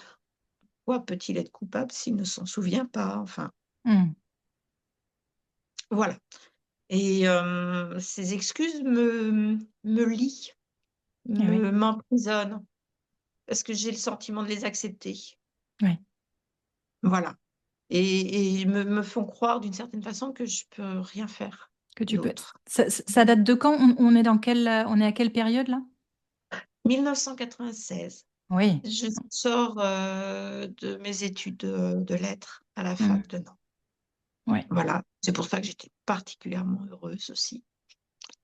Pourquoi peut-il être coupable s'il ne s'en souvient pas? Enfin, Mhm. voilà. Et ces excuses me lient, Eh oui, m'emprisonnent, parce que j'ai le sentiment de les accepter. oui. Voilà. Et me font croire d'une certaine façon que je peux rien faire Que tu peux. d'autre. Ça date de quand? On est dans on est à quelle période là? 1996, Oui. je sors de mes études de lettres à la Mhm. fac de Nantes. Ouais. Voilà. C'est pour ça que j'étais particulièrement heureuse aussi.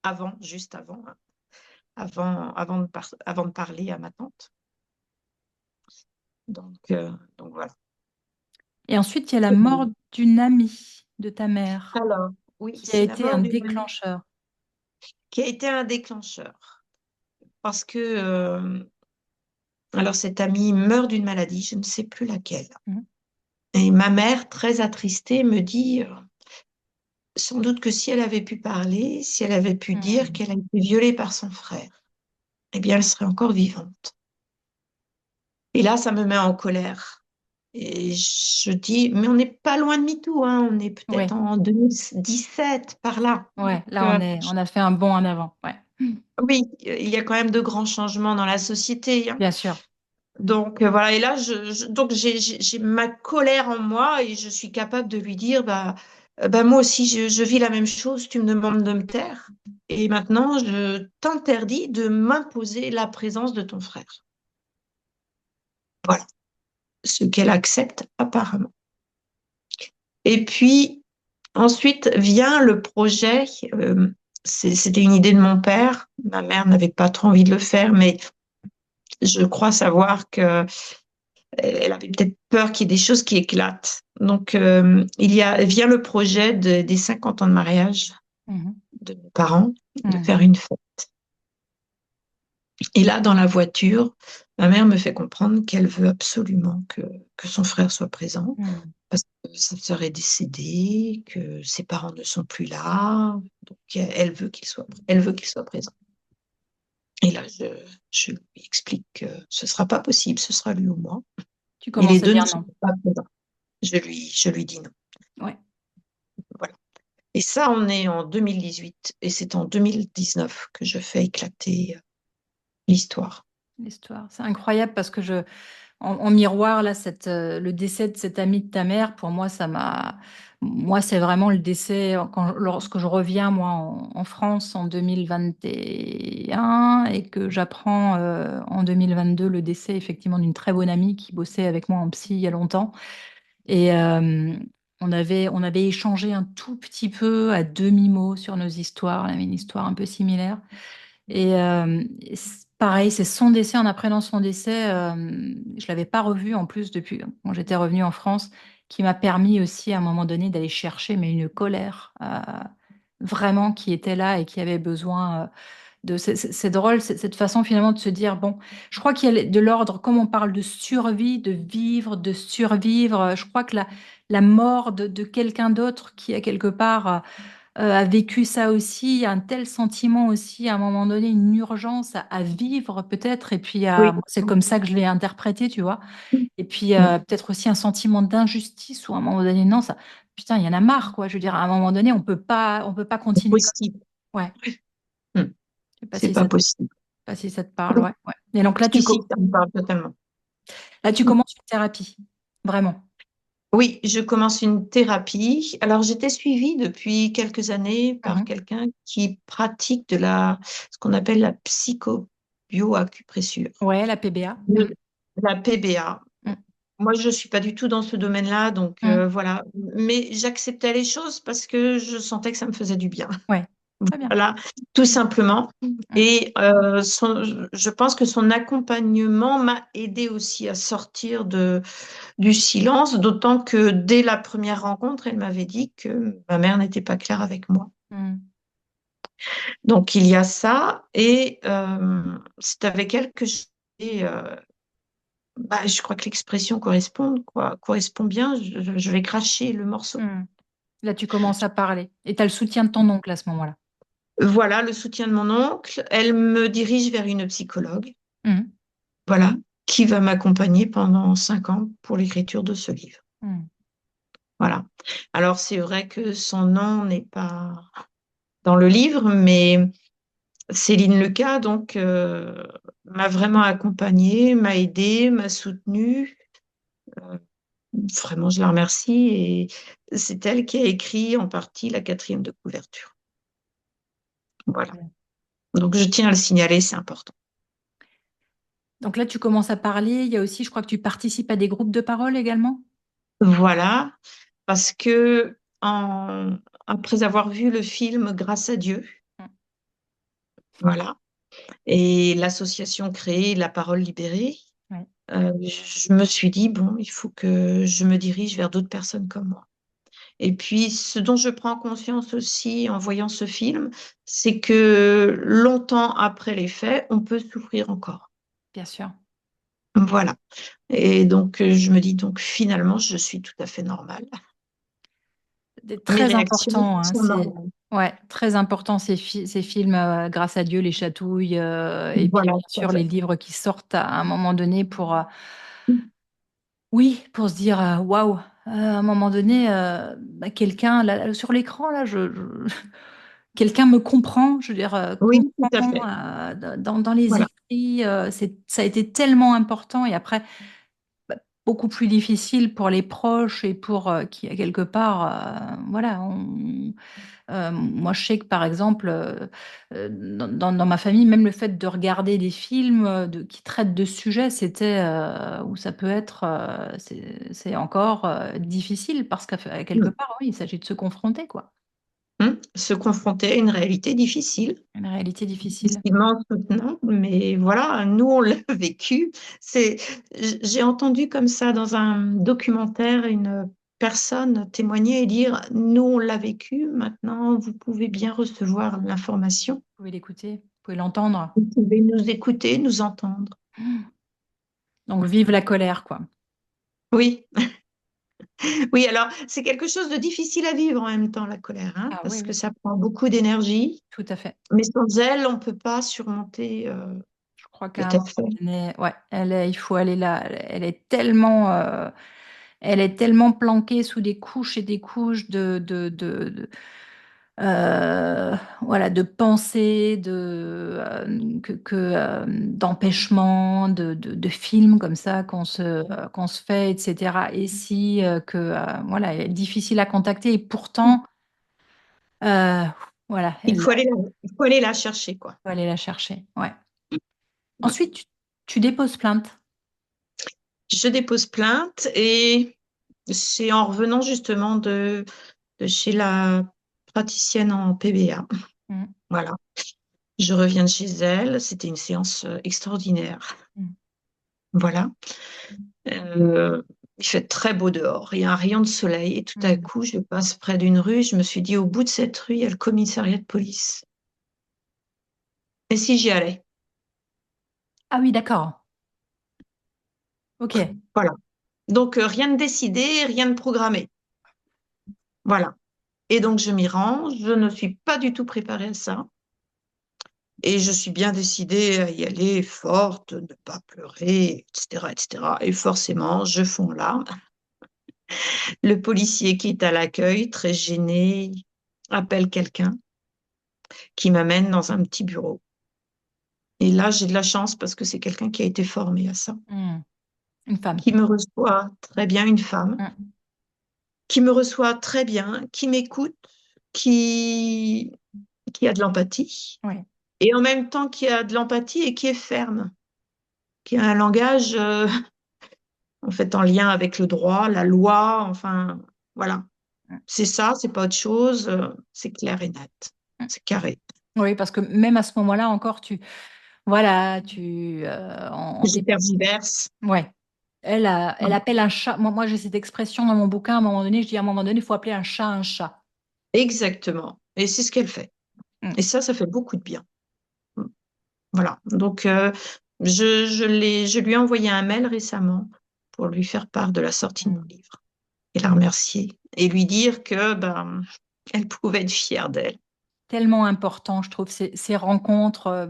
Avant, juste avant, hein, avant de parler à ma tante. Donc voilà. Et ensuite, il y a la mort d'une amie de ta mère Alors, oui, qui a c'est la été un mort d'une amie déclencheur. qui a été un déclencheur. Parce que, alors cette amie meurt d'une maladie, je ne sais plus laquelle. Mhm. Et ma mère, très attristée, me dit, sans doute que si elle avait pu parler, si elle avait pu dire Mhm. qu'elle a été violée par son frère, eh bien, elle serait encore vivante. Et là, ça me met en colère. Et je dis, mais on n'est pas loin de MeToo, hein, on est peut-être Ouais, en 2017, par là. Donc, ouais, là on a fait un bond en avant. Ouais. Mhm. oui, il y a quand même de grands changements dans la société, hein. Bien sûr. Donc voilà, et là, donc j'ai ma colère en moi et je suis capable de lui dire, bah, moi aussi, je vis la même chose, tu me demandes de me taire. Et maintenant, je t'interdis de m'imposer la présence de ton frère. Voilà, ce qu'elle accepte apparemment. Et puis, ensuite vient le projet, c'était une idée de mon père, ma mère n'avait pas trop envie de le faire, mais je crois savoir que elle avait peut-être peur qu'il y ait des choses qui éclatent. Donc, vient le projet des 50 ans de mariage Mhm. de mes parents, de Mhm. faire une fête. Et là, dans la voiture, ma mère me fait comprendre qu'elle veut absolument que son frère soit présent, Mhm. parce que sa sœur est décédée, que ses parents ne sont plus là. Donc, elle veut qu'il soit présent. Et là, je lui explique que ce ne sera pas possible, ce sera lui ou moi. Tu Et les commences à deux ne dire sont non. pas présents. Je lui dis non. Ouais, Voilà. Et ça, on est en 2018 et c'est en 2019 que je fais éclater l'histoire. l'histoire. C'est incroyable parce que en miroir, là, le décès de cette amie de ta mère, pour moi, moi, c'est vraiment le décès lorsque je reviens, moi, en France en 2021 et que j'apprends en 2022 le décès, effectivement, d'une très bonne amie qui bossait avec moi en psy il y a longtemps. Et on avait échangé un tout petit peu à demi-mot sur nos histoires. On avait une histoire un peu similaire. Et pareil, c'est son décès. En apprenant son décès, je l'avais pas revu en plus depuis quand j'étais revenue en France, qui m'a permis aussi à un moment donné d'aller chercher mais une colère vraiment qui était là et qui avait besoin de. C'est drôle cette façon finalement de se dire bon, je crois qu'il y a de l'ordre comme on parle de survie, de vivre, de survivre. Je crois que la mort de quelqu'un d'autre qui a quelque part a vécu ça aussi, il y a un tel sentiment aussi, à un moment donné, une urgence à vivre peut-être, et puis Oui. moi, c'est comme ça que je l'ai interprété, tu vois. Et puis Mm. peut-être aussi un sentiment d'injustice, où à un moment donné, non, ça, putain, il y en a marre, quoi. Je veux dire, à un moment donné, on peut pas C'est continuer comme possible. ça. Ouais, Mm. je sais pas C'est si pas ça, possible. pas si ça te parle, ouais. Ouais. Et donc Si, si, ça me parle totalement. là, tu commences une thérapie, vraiment. Oui, je commence une thérapie. Alors, j'étais suivie depuis quelques années par Mhm. quelqu'un qui pratique ce qu'on appelle la psychobioacupressure, Ouais, la PBA. de la PBA. Mm. Moi, je ne suis pas du tout dans ce domaine-là, donc Mm. voilà. Mais j'acceptais les choses parce que je sentais que ça me faisait du bien. Ouais, très bien. Voilà, tout simplement. Mm. Et je pense que son accompagnement m'a aidé aussi à sortir du silence, d'autant que dès la première rencontre, elle m'avait dit que ma mère n'était pas claire avec moi. Mm. Donc il y a ça, et c'est avec elle que je crois que l'expression correspond bien. Je vais cracher le morceau. Mm. Là, tu commences à parler. Et tu as le soutien de ton oncle à ce moment-là. Voilà le soutien de mon oncle. Elle me dirige vers une psychologue, Mm. voilà, qui va m'accompagner pendant 5 ans pour l'écriture de ce livre. Mm. Voilà. Alors c'est vrai que son nom n'est pas dans le livre, mais Céline Lecas, donc, m'a vraiment accompagnée, m'a aidée, m'a soutenue. Euh, Vraiment, je la remercie. Et c'est elle qui a écrit en partie la 4e de couverture. Voilà. Donc, je tiens à le signaler, c'est important. Donc là, tu commences à parler. Il y a aussi, je crois que tu participes à des groupes de parole également. Voilà, parce que après avoir vu le film Grâce à Dieu, Mm. voilà, et l'association créée La Parole Libérée, Ouais, je me suis dit, bon, il faut que je me dirige vers d'autres personnes comme moi. Et puis, ce dont je prends conscience aussi en voyant ce film, c'est que longtemps après les faits, on peut souffrir encore. bien sûr. Voilà. Et donc, je me dis, donc, finalement, je suis tout à fait normale. Mes Très réactions important, hein, sont c'est normales. ouais, très important ces films, grâce à Dieu, les chatouilles, et puis Voilà, bien tout à sûr les fait. livres qui sortent à un moment donné pour, oui, pour se dire, waouh, à un moment donné, quelqu'un là, sur l'écran là, quelqu'un me comprend, je veux dire, Oui, tout à comprend, fait. dans les Voilà. écrits, ça a été tellement important et après, bah, beaucoup plus difficile pour les proches et pour, qui quelque part, voilà, moi, je sais que par exemple, dans ma famille, même le fait de regarder des films qui traitent de sujets, ou ça peut être, c'est encore difficile parce qu'à quelque Mm. part, oui, il s'agit de se confronter, quoi. Se confronter à une réalité difficile, Une réalité difficile. difficilement soutenable, mais voilà, nous, on l'a vécu. C'est, j'ai entendu comme ça dans un documentaire une personne témoigner et dire, nous, on l'a vécu, maintenant, vous pouvez bien recevoir l'information, Vous pouvez l'écouter, vous pouvez l'entendre. vous pouvez nous écouter, nous entendre. Donc, vive la colère, quoi. Oui, oui, alors c'est quelque chose de difficile à vivre en même temps, la colère, hein, Ah oui, parce que oui, ça prend beaucoup d'énergie, tout à fait. mais sans elle, on ne peut pas surmonter Je crois de qu'à un tels moment faits. donné, ouais, il faut aller là. Elle est tellement planquée sous des couches et des couches voilà, de pensées, d'empêchements, de films comme ça qu'on se fait, etc. Et si voilà, elle est difficile à contacter et pourtant, euh, voilà, Il faut aller il faut aller la chercher, quoi. faut aller la chercher. Ouais. Ouais. Ensuite, tu déposes plainte. Je dépose plainte et c'est en revenant justement de chez la praticienne en PBA. Mm. Voilà. Je reviens de chez elle. C'était une séance extraordinaire. Mm. Voilà. Euh, il fait très beau dehors. Il y a un rayon de soleil et tout à Mm. coup, je passe près d'une rue. Je me suis dit, au bout de cette rue, il y a le commissariat de police. Et si j'y allais? Ah oui, d'accord. Ok. Voilà. Donc, rien de décidé, rien de programmé. Voilà. Et donc, je m'y rends. Je ne suis pas du tout préparée à ça. Et je suis bien décidée à y aller, forte, ne pas pleurer, etc., etc. Et forcément, je fonds là. Le policier qui est à l'accueil, très gêné, appelle quelqu'un qui m'amène dans un petit bureau. Et là, j'ai de la chance parce que c'est quelqu'un qui a été formé à ça, Hmm. Une femme. qui me reçoit très bien, une femme, Hmm. qui me reçoit très bien, qui m'écoute, qui, qui a de l'empathie, Oui. et en même temps qui a de l'empathie et qui est ferme, qui a un langage en fait en lien avec le droit, la loi, enfin voilà. Hmm. C'est ça, c'est pas autre chose, c'est clair et net, Hmm. c'est carré. Oui, parce que même à ce moment-là encore, voilà, Je tergiverse. ouais. Elle appelle un chat. Moi, j'ai cette expression dans mon bouquin. À un moment donné, je dis à un moment donné, il faut appeler un chat un chat. Exactement. Et c'est ce qu'elle fait. Hmm. Et ça fait beaucoup de bien. Voilà. Donc, je lui ai envoyé un mail récemment pour lui faire part de la sortie de mon Hmm. livre et la remercier et lui dire que ben, elle pouvait être fière d'elle. Tellement important, je trouve, ces rencontres.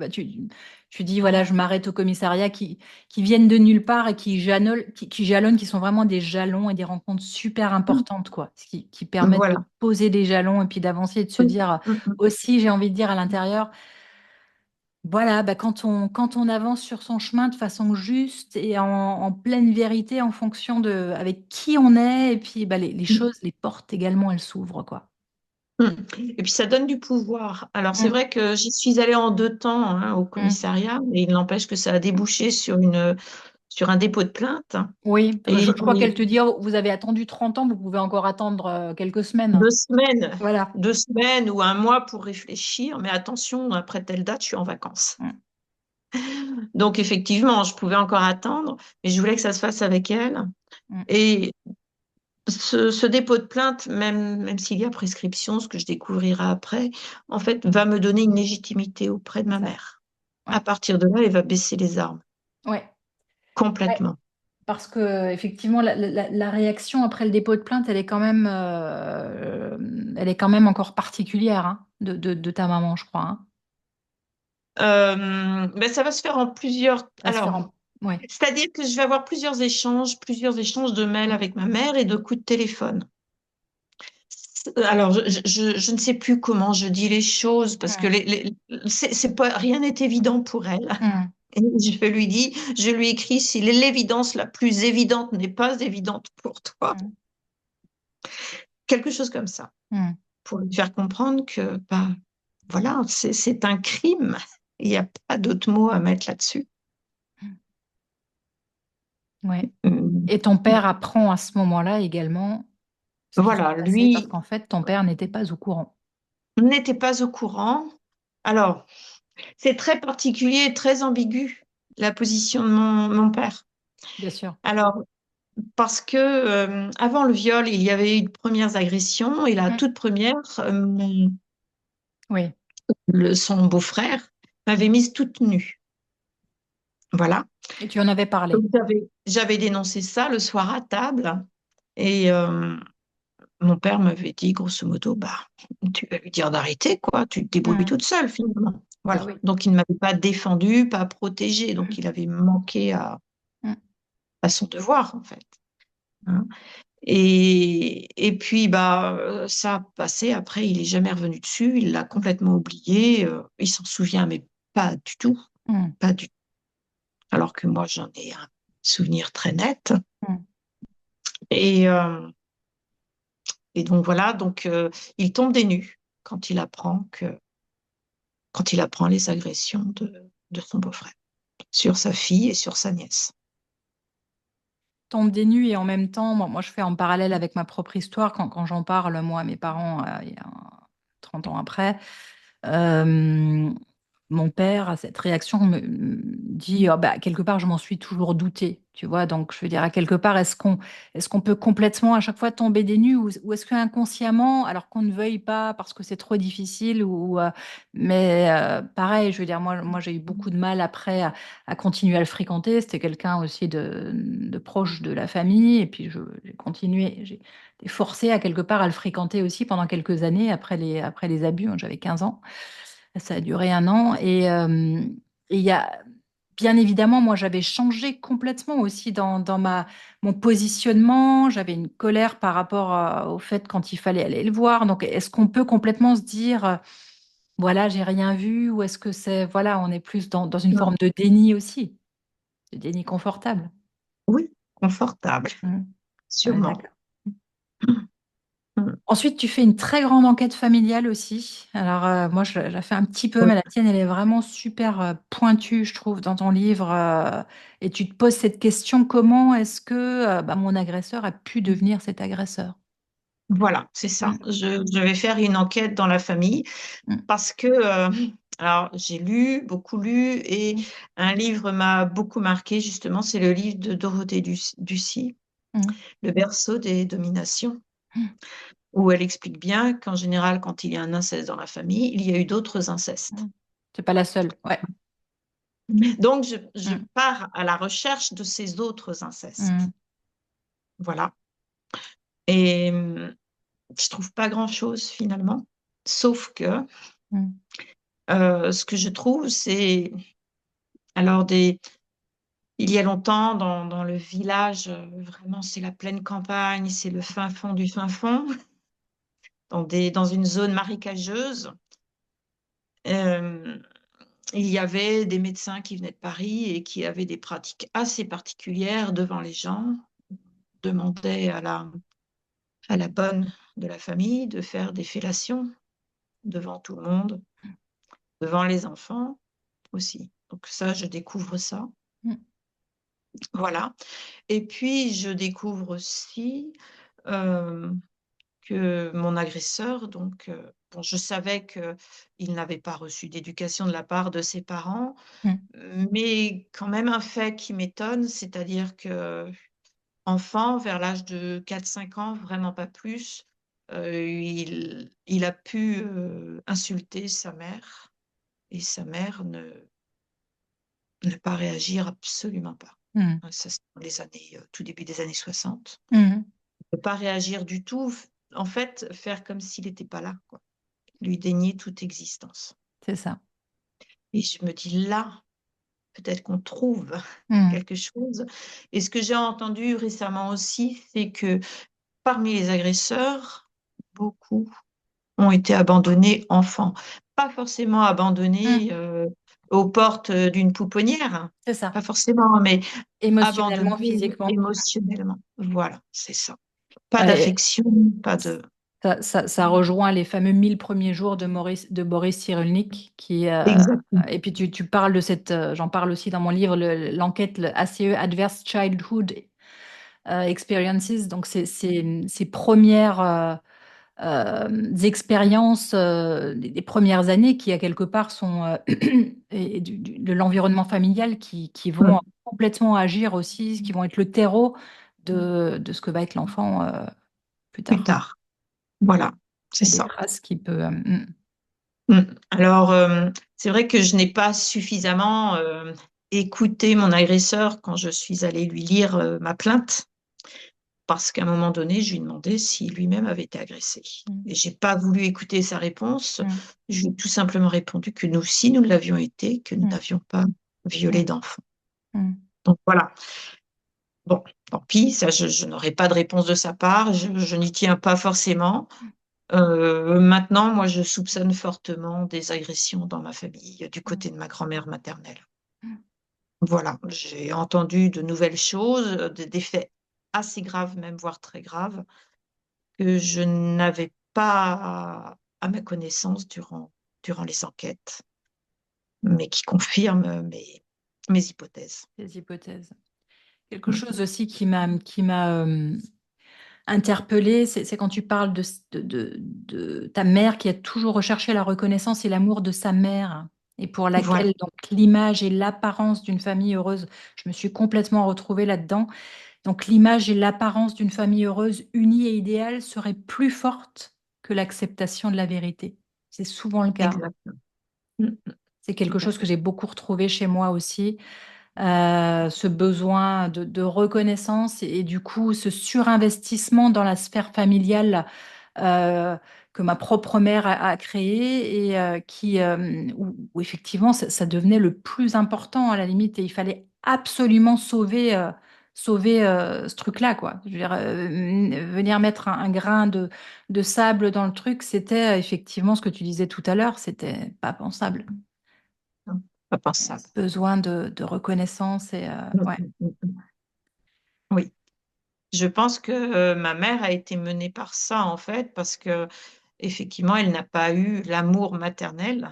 Tu dis, voilà, je m'arrête au commissariat qui viennent de nulle part et qui jalonnent, qui sont vraiment des jalons et des rencontres super importantes, quoi. Qui permettent de Voilà. poser des jalons et puis d'avancer et de se Mm, dire mm, mm. aussi, j'ai envie de dire à l'intérieur, voilà, bah, quand on avance sur son chemin de façon juste et en pleine vérité en fonction de avec qui on est, et puis bah, les choses, les portes également, elles s'ouvrent, quoi. Mm. Et puis ça donne du pouvoir. Alors c'est Mm, vrai que j'y suis allée en 2 temps hein, au mm. commissariat, mais il n'empêche que ça a débouché sur un dépôt de plainte. Oui, parce que Et je crois qu'elle te dit, oh, vous avez attendu 30 ans, vous pouvez encore attendre quelques semaines. 2 semaines, Voilà. 2 semaines ou un mois pour réfléchir, mais attention, après telle date, je suis en vacances. Mm, Donc effectivement, je pouvais encore attendre, mais je voulais que ça se fasse avec elle. mm, Et ce dépôt de plainte, même s'il y a prescription, ce que je découvrirai après, en fait, va me donner une légitimité auprès de c'est ma ça. mère. À Ouais. partir de là, elle va baisser les armes Ouais. Ouais. complètement. Parce que effectivement, la réaction après le dépôt de plainte, elle est quand même encore particulière, hein, de ta maman, je crois, hein. Ben, ça va se faire en plusieurs. Ça va se faire Alors, en... Ouais. c'est-à-dire que je vais avoir plusieurs échanges de mails Mm, avec ma mère et de coups de téléphone. Alors, je ne sais plus comment je dis les choses parce que mm, c'est pas, rien n'est évident pour elle. mm, Et je lui écris si l'évidence la plus évidente n'est pas évidente pour toi. mm, Quelque chose comme ça, mm, pour lui faire comprendre que, bah, voilà, c'est un crime. Il n'y a pas d'autre mot à mettre là-dessus. mm. Ouais. Hum, Et ton père apprend à ce moment-là également ce qui s'est Voilà, passé parce lui qu'en fait, ton père n'était pas au courant, n'était pas au courant. Alors, c'est très particulier et très ambigu, la position de mon père. bien sûr. Alors, parce que avant le viol, il y avait eu de premières agressions et la Mm. toute première, Oui. son beau-frère m'avait mise toute nue. Voilà. Et tu en avais parlé. Donc j'avais dénoncé ça le soir à table et mon père m'avait dit grosso modo, bah, tu vas lui dire d'arrêter, quoi, tu te débrouilles Mm. toute seule finalement. Bah Voilà. oui. Donc il ne m'avait pas défendue, pas protégée, donc il avait manqué Mm. à son devoir en fait, hein. Et puis, bah, ça a passé. Après, il est jamais revenu dessus. Il l'a complètement oublié. Il s'en souvient, mais pas du tout. Mm. Pas du tout. Alors que moi, j'en ai un souvenir très net. Mm. Et, euh, et donc, voilà. Donc, il tombe des nues quand il apprend les agressions de son beau-frère sur sa fille et sur sa nièce. Tombe des nues et en même temps, moi, je fais en parallèle avec ma propre histoire quand j'en parle, moi, à mes parents, il y a 30 ans après. Euh, Mon père a cette réaction, me dit, ah bah, quelque part, je m'en suis toujours douté, tu vois. Donc, je veux dire, à quelque part, est-ce qu'on peut complètement à chaque fois tomber des nues ou est-ce qu'inconsciemment, alors qu'on ne veuille pas parce que c'est trop difficile mais pareil, je veux dire, moi j'ai eu beaucoup de mal après à continuer à le fréquenter. C'était quelqu'un aussi de proche de la famille et puis j'ai continué, j'ai été forcée à quelque part à le fréquenter aussi pendant quelques années après les abus. J'avais 15 ans. Ça a duré un an et il y a bien évidemment, moi j'avais changé complètement aussi dans mon positionnement. J'avais une colère par rapport au fait quand il fallait aller le voir. Donc est-ce qu'on peut complètement se dire, voilà, j'ai rien vu, ou est-ce que c'est, voilà, on est plus dans une Non. forme de déni aussi, de déni confortable. Oui, confortable, Mm. On est sûrement. d'accord. Mm. Ensuite, tu fais une très grande enquête familiale aussi. Alors, moi, je la fais un petit peu, Oui. mais la tienne, elle est vraiment super pointue, je trouve, dans ton livre. Et tu te poses cette question, comment est-ce que bah, mon agresseur a pu devenir cet agresseur? Voilà, c'est ça. Mm, Je vais faire une enquête dans la famille mm, parce que, alors, j'ai lu, beaucoup lu, et un livre m'a beaucoup marqué, justement, c'est le livre de Dorothée Ducy, mm, Le berceau des dominations, mm, où elle explique bien qu'en général, quand il y a un inceste dans la famille, il y a eu d'autres mm. incestes. C'est pas la seule. Ouais. Donc, je Mm, pars à la recherche de ces autres incestes. mm, Voilà. Et je trouve pas grand-chose finalement, sauf que mm, ce que je trouve, c'est alors il y a longtemps dans le village, vraiment c'est la pleine campagne, c'est le fin fond du fin fond, dans une zone marécageuse. euh, il y avait des médecins qui venaient de Paris et qui avaient des pratiques assez particulières devant les gens, demandaient à la bonne de la famille de faire des fellations devant tout le monde, devant les enfants aussi. Donc ça, je découvre ça. mm, Voilà. Et puis, je découvre aussi euh, que mon agresseur, donc, bon, je savais qu'il n'avait pas reçu d'éducation de la part de ses parents, mm, mais quand même un fait qui m'étonne, c'est-à-dire que enfant, vers l'âge de 4 5 ans, vraiment pas plus, il a pu insulter sa mère et sa mère ne pas réagir, absolument pas. mm, Ça, c'est dans les années, tout début des années 60. mm. Ne pas réagir du tout, en fait, faire comme s'il n'était pas là, quoi. Lui dénier toute existence. C'est ça. Et je me dis là, peut-être qu'on trouve Mm, quelque chose. Et ce que j'ai entendu récemment aussi, c'est que parmi les agresseurs, beaucoup ont été abandonnés enfants. Pas forcément mm. abandonnés aux portes d'une pouponnière, hein. C'est ça. Pas forcément, mais Émotionnellement, abandonnés physiquement. émotionnellement. Voilà, c'est ça. Pas Ouais, d'affection, pas de... ça rejoint les fameux 1000 premiers jours de Boris Cyrulnik, qui, Exactement. et puis tu parles de cette, j'en parle aussi dans mon livre, l'enquête, le ACE, Adverse Childhood Experiences, donc ces premières expériences des premières années qui, à quelque part, sont et de l'environnement familial qui vont Mm. complètement agir aussi, qui vont être le terreau de ce que va être l'enfant plus Plus tard. tard. Voilà, c'est Il y a des ça. traces qui peuvent. Mm. Alors, c'est vrai que je n'ai pas suffisamment écouté mon agresseur quand je suis allée lui lire ma plainte, parce qu'à un moment donné, je lui ai demandé si lui-même avait été agressé. Mm, Et j'ai pas voulu écouter sa réponse. mm, Je lui ai tout simplement répondu que nous, si nous l'avions été, que nous mm, n'avions pas violé mm, d'enfant. mm, Donc voilà. Bon, tant pis, ça, je n'aurai pas de réponse de sa part. Je n'y tiens pas forcément. Maintenant, moi, je soupçonne fortement des agressions dans ma famille, du mm, côté de ma grand-mère maternelle. mm, Voilà, j'ai entendu de nouvelles choses, des faits assez graves, même voire très graves, que je n'avais pas à ma connaissance durant les enquêtes, mais qui confirment mes hypothèses. des hypothèses. Quelque Mm. chose aussi qui m'a interpellée, c'est quand tu parles de ta mère qui a toujours recherché la reconnaissance et l'amour de sa mère, et pour Voilà, laquelle donc l'image et l'apparence d'une famille heureuse, je me suis complètement retrouvée là-dedans. Donc l'image et l'apparence d'une famille heureuse, unie et idéale, seraient plus fortes que l'acceptation de la vérité. C'est souvent le cas. exactement. Mm, C'est tout quelque à chose que fait. j'ai beaucoup retrouvé chez moi aussi, ce besoin de reconnaissance et du coup ce surinvestissement dans la sphère familiale euh, que ma propre mère a créé et où effectivement ça devenait le plus important à la limite et il fallait absolument sauver ce truc-là, quoi. Je veux dire, venir mettre un grain de sable dans le truc, c'était effectivement ce que tu disais tout à l'heure, c'était pas pensable. Non, pas pensable. Besoin de reconnaissance et Mm, ouais, mm, mm, mm. Oui, je pense que ma mère a été menée par ça en fait, parce que effectivement, elle n'a pas eu l'amour maternel.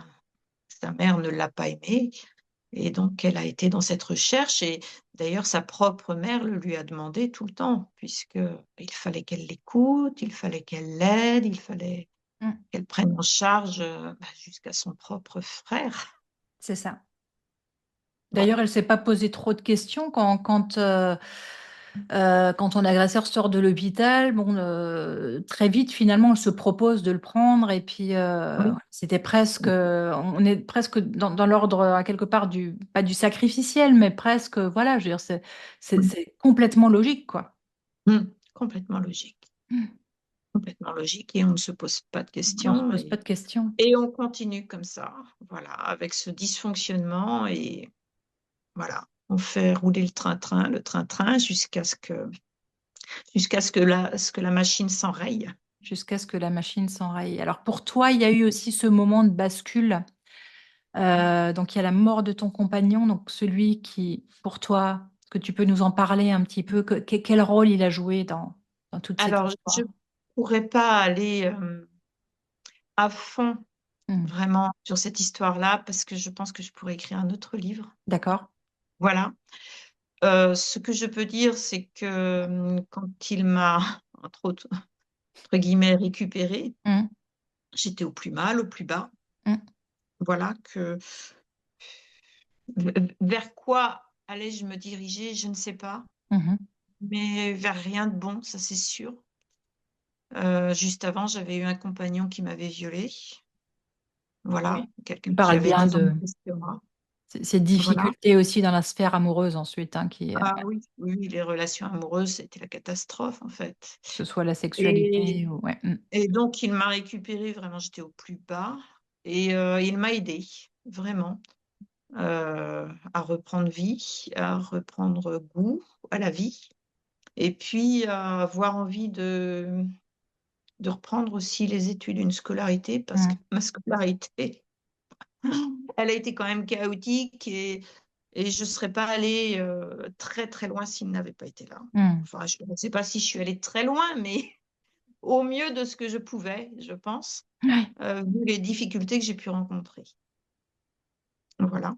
Sa mère ne l'a pas aimée. Et donc, elle a été dans cette recherche. Et d'ailleurs, sa propre mère le lui a demandé tout le temps, puisque il fallait qu'elle l'écoute, il fallait qu'elle l'aide, il fallait Mm, qu'elle prenne en charge jusqu'à son propre frère. c'est ça. D'ailleurs, Voilà. elle s'est pas posé trop de questions quand ton agresseur sort de l'hôpital. Bon, très vite, finalement, elle se propose de le prendre et puis Oui. c'était presque, on est presque dans l'ordre à quelque part pas du sacrificiel, mais presque, voilà, je veux dire, Oui. c'est complètement logique, quoi. Complètement logique. Mm. Complètement logique. Et on ne se pose pas de On se questions. pose pas de questions. Et on continue comme ça. Voilà, avec ce dysfonctionnement. Et voilà, on fait rouler le train-train, jusqu'à ce que la machine s'enraye. Jusqu'à ce que la machine s'enraye. Alors pour toi, il y a eu aussi ce moment de bascule. Donc il y a la mort de ton compagnon, donc celui qui, pour toi, que tu peux nous en parler un petit peu, quel rôle il a joué dans toute cette Alors, je ne histoire? pourrais pas aller à fond Hmm. vraiment sur cette histoire-là, parce que je pense que je pourrais écrire un autre livre. D'accord. Voilà. Ce que je peux dire, c'est que quand il m'a, entre autres, entre guillemets, récupérée, Hmm. j'étais au plus mal, au plus bas. Hmm. Voilà, vers quoi allais-je me diriger, je ne sais pas, Mhm. mais vers rien de bon, ça c'est sûr. Juste avant, j'avais eu un compagnon qui m'avait violée. Voilà, Oui. Tu quelqu'un qui parles avait bien 10 ans de de plus que moi. ces Voilà. difficultés aussi dans la sphère amoureuse ensuite, hein, Ah oui, oui, oui, les relations amoureuses, c'était la catastrophe en fait. que ce soit la Et, sexualité ou ouais. Hmm. et donc, il m'a récupérée, vraiment, j'étais au plus bas. Et il m'a aidée, vraiment, à reprendre vie, à reprendre goût à la vie. Et puis, à avoir envie de reprendre aussi les études, une scolarité, parce que Hmm. ma scolarité, elle a été quand même chaotique et je ne serais pas allée très très loin s'il n'avait pas été là. Hmm. Enfin, je ne sais pas si je suis allée très loin, mais au mieux de ce que je pouvais, je pense, Ouais. vu les difficultés que j'ai pu rencontrer. Voilà.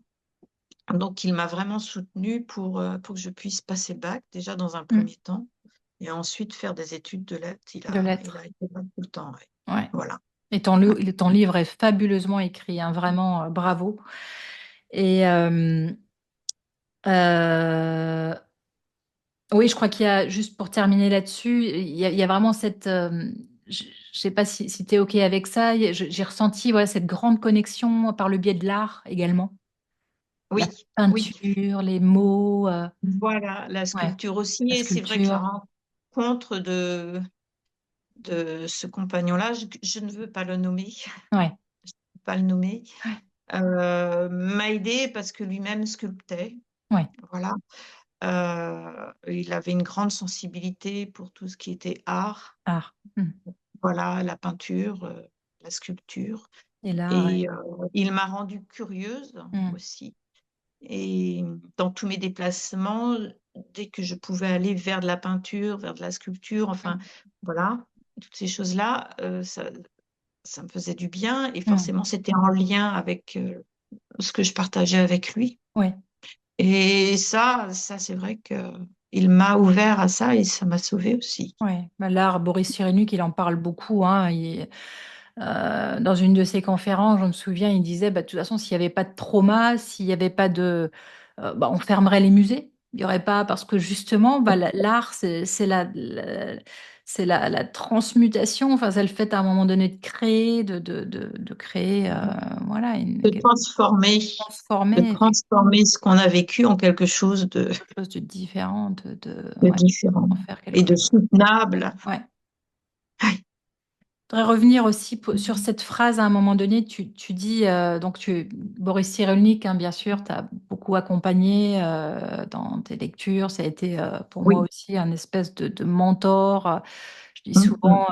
Donc, il m'a vraiment soutenue pour que je puisse passer le bac, déjà dans un Hmm. premier temps, et ensuite faire des études de lettres. De Il l'être. a été là tout le temps. Ouais. Ouais. Voilà. Et Ouais. ton livre est fabuleusement écrit, hein, vraiment bravo. Et euh, oui, je crois qu'il y a, juste pour terminer là-dessus, il y a vraiment cette. Je ne sais pas si tu es OK avec ça. J'ai ressenti, ouais, cette grande connexion par le biais de l'art également. La Oui, oui. peinture, les mots, Voilà, la ouais, sculpture aussi. la Et c'est vrai que sculpture. la rencontre de ce compagnon-là, je ne veux pas le nommer, Ouais, pas le nommer, ouais, m'a aidé parce que lui-même sculptait. ouais, Voilà. Il avait une grande sensibilité pour tout ce qui était art. art. Hmm. Voilà, la peinture, la sculpture. Et l'art, ouais. Et il m'a rendue curieuse Hmm. aussi. Et dans tous mes déplacements, dès que je pouvais aller vers de la peinture, vers de la sculpture, enfin, voilà, toutes ces choses-là, ça me faisait du bien. Et Hmm. forcément, c'était en lien avec ce que je partageais avec lui. Ouais, Et ça, c'est vrai que il m'a ouvert à ça et ça m'a sauvée aussi. ouais. Bah, l'art, Boris Cyrulnik, il en parle beaucoup, hein. Dans une de ses conférences, je me souviens, il disait, bah, de toute façon, s'il n'y avait pas de trauma, s'il n'y avait pas de... bah, on fermerait les musées. Il n'y aurait pas... Parce que justement, bah, l'art, c'est la transmutation, enfin, c'est le fait à un moment donné de créer, de créer, voilà, De quelque transformer, de transformer effectivement transformer ce qu'on a vécu en quelque chose quelque chose de différent, de ouais, différent en faire et quelque de chose. soutenable. Ouais. voudrais revenir aussi sur cette phrase à un moment donné. Tu dis, Boris Cyrulnik, hein, bien sûr, t'as beaucoup accompagné dans tes lectures. Ça a été pour moi Oui. aussi un espèce de mentor. Je dis Mm, mm, souvent,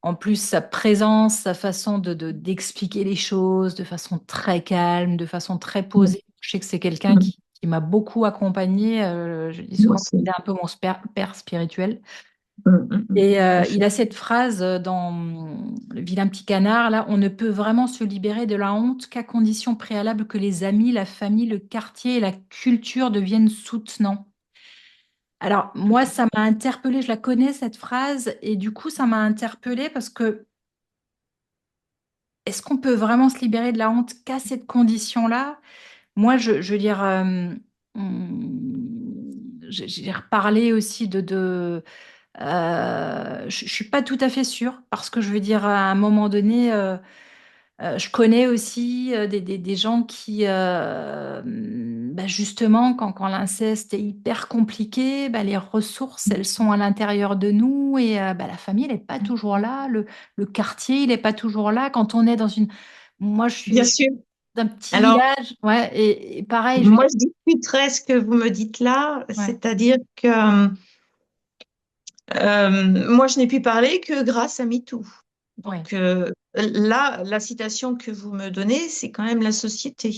en plus, sa présence, sa façon d'expliquer les choses de façon très calme, de façon très mm, posée. Je sais que c'est quelqu'un mm. qui m'a beaucoup accompagnée. Je dis Moi souvent aussi. qu'il est un peu mon père spirituel. Mm, mm, mm. Et Tout à il fait. a cette phrase dans Le vilain petit canard, là, on ne peut vraiment se libérer de la honte qu'à condition préalable que les amis, la famille, le quartier et la culture deviennent soutenants. Alors, Tout moi, à ça m'a interpellée, je la connais, cette phrase, et du coup, ça m'a interpellée parce que est-ce qu'on peut vraiment se libérer de la honte qu'à cette condition-là? Moi, je veux dire, j'ai reparlé aussi je ne suis pas tout à fait sûre, parce que je veux dire, à un moment donné, je connais aussi des gens qui, justement, quand l'inceste est hyper compliqué, les ressources, elles sont à l'intérieur de nous et la famille, elle n'est pas toujours là, le quartier, il n'est pas toujours là. Quand on est dans une... Moi, Bien je suis sûr. d'un petit Alors, village, ouais, et pareil, je veux moi, dire, je discuterais ce que vous me dites là, ouais, c'est-à-dire que moi, je n'ai pu parler que grâce à MeToo. ouais, Donc là, la citation que vous me donnez, c'est quand même la société.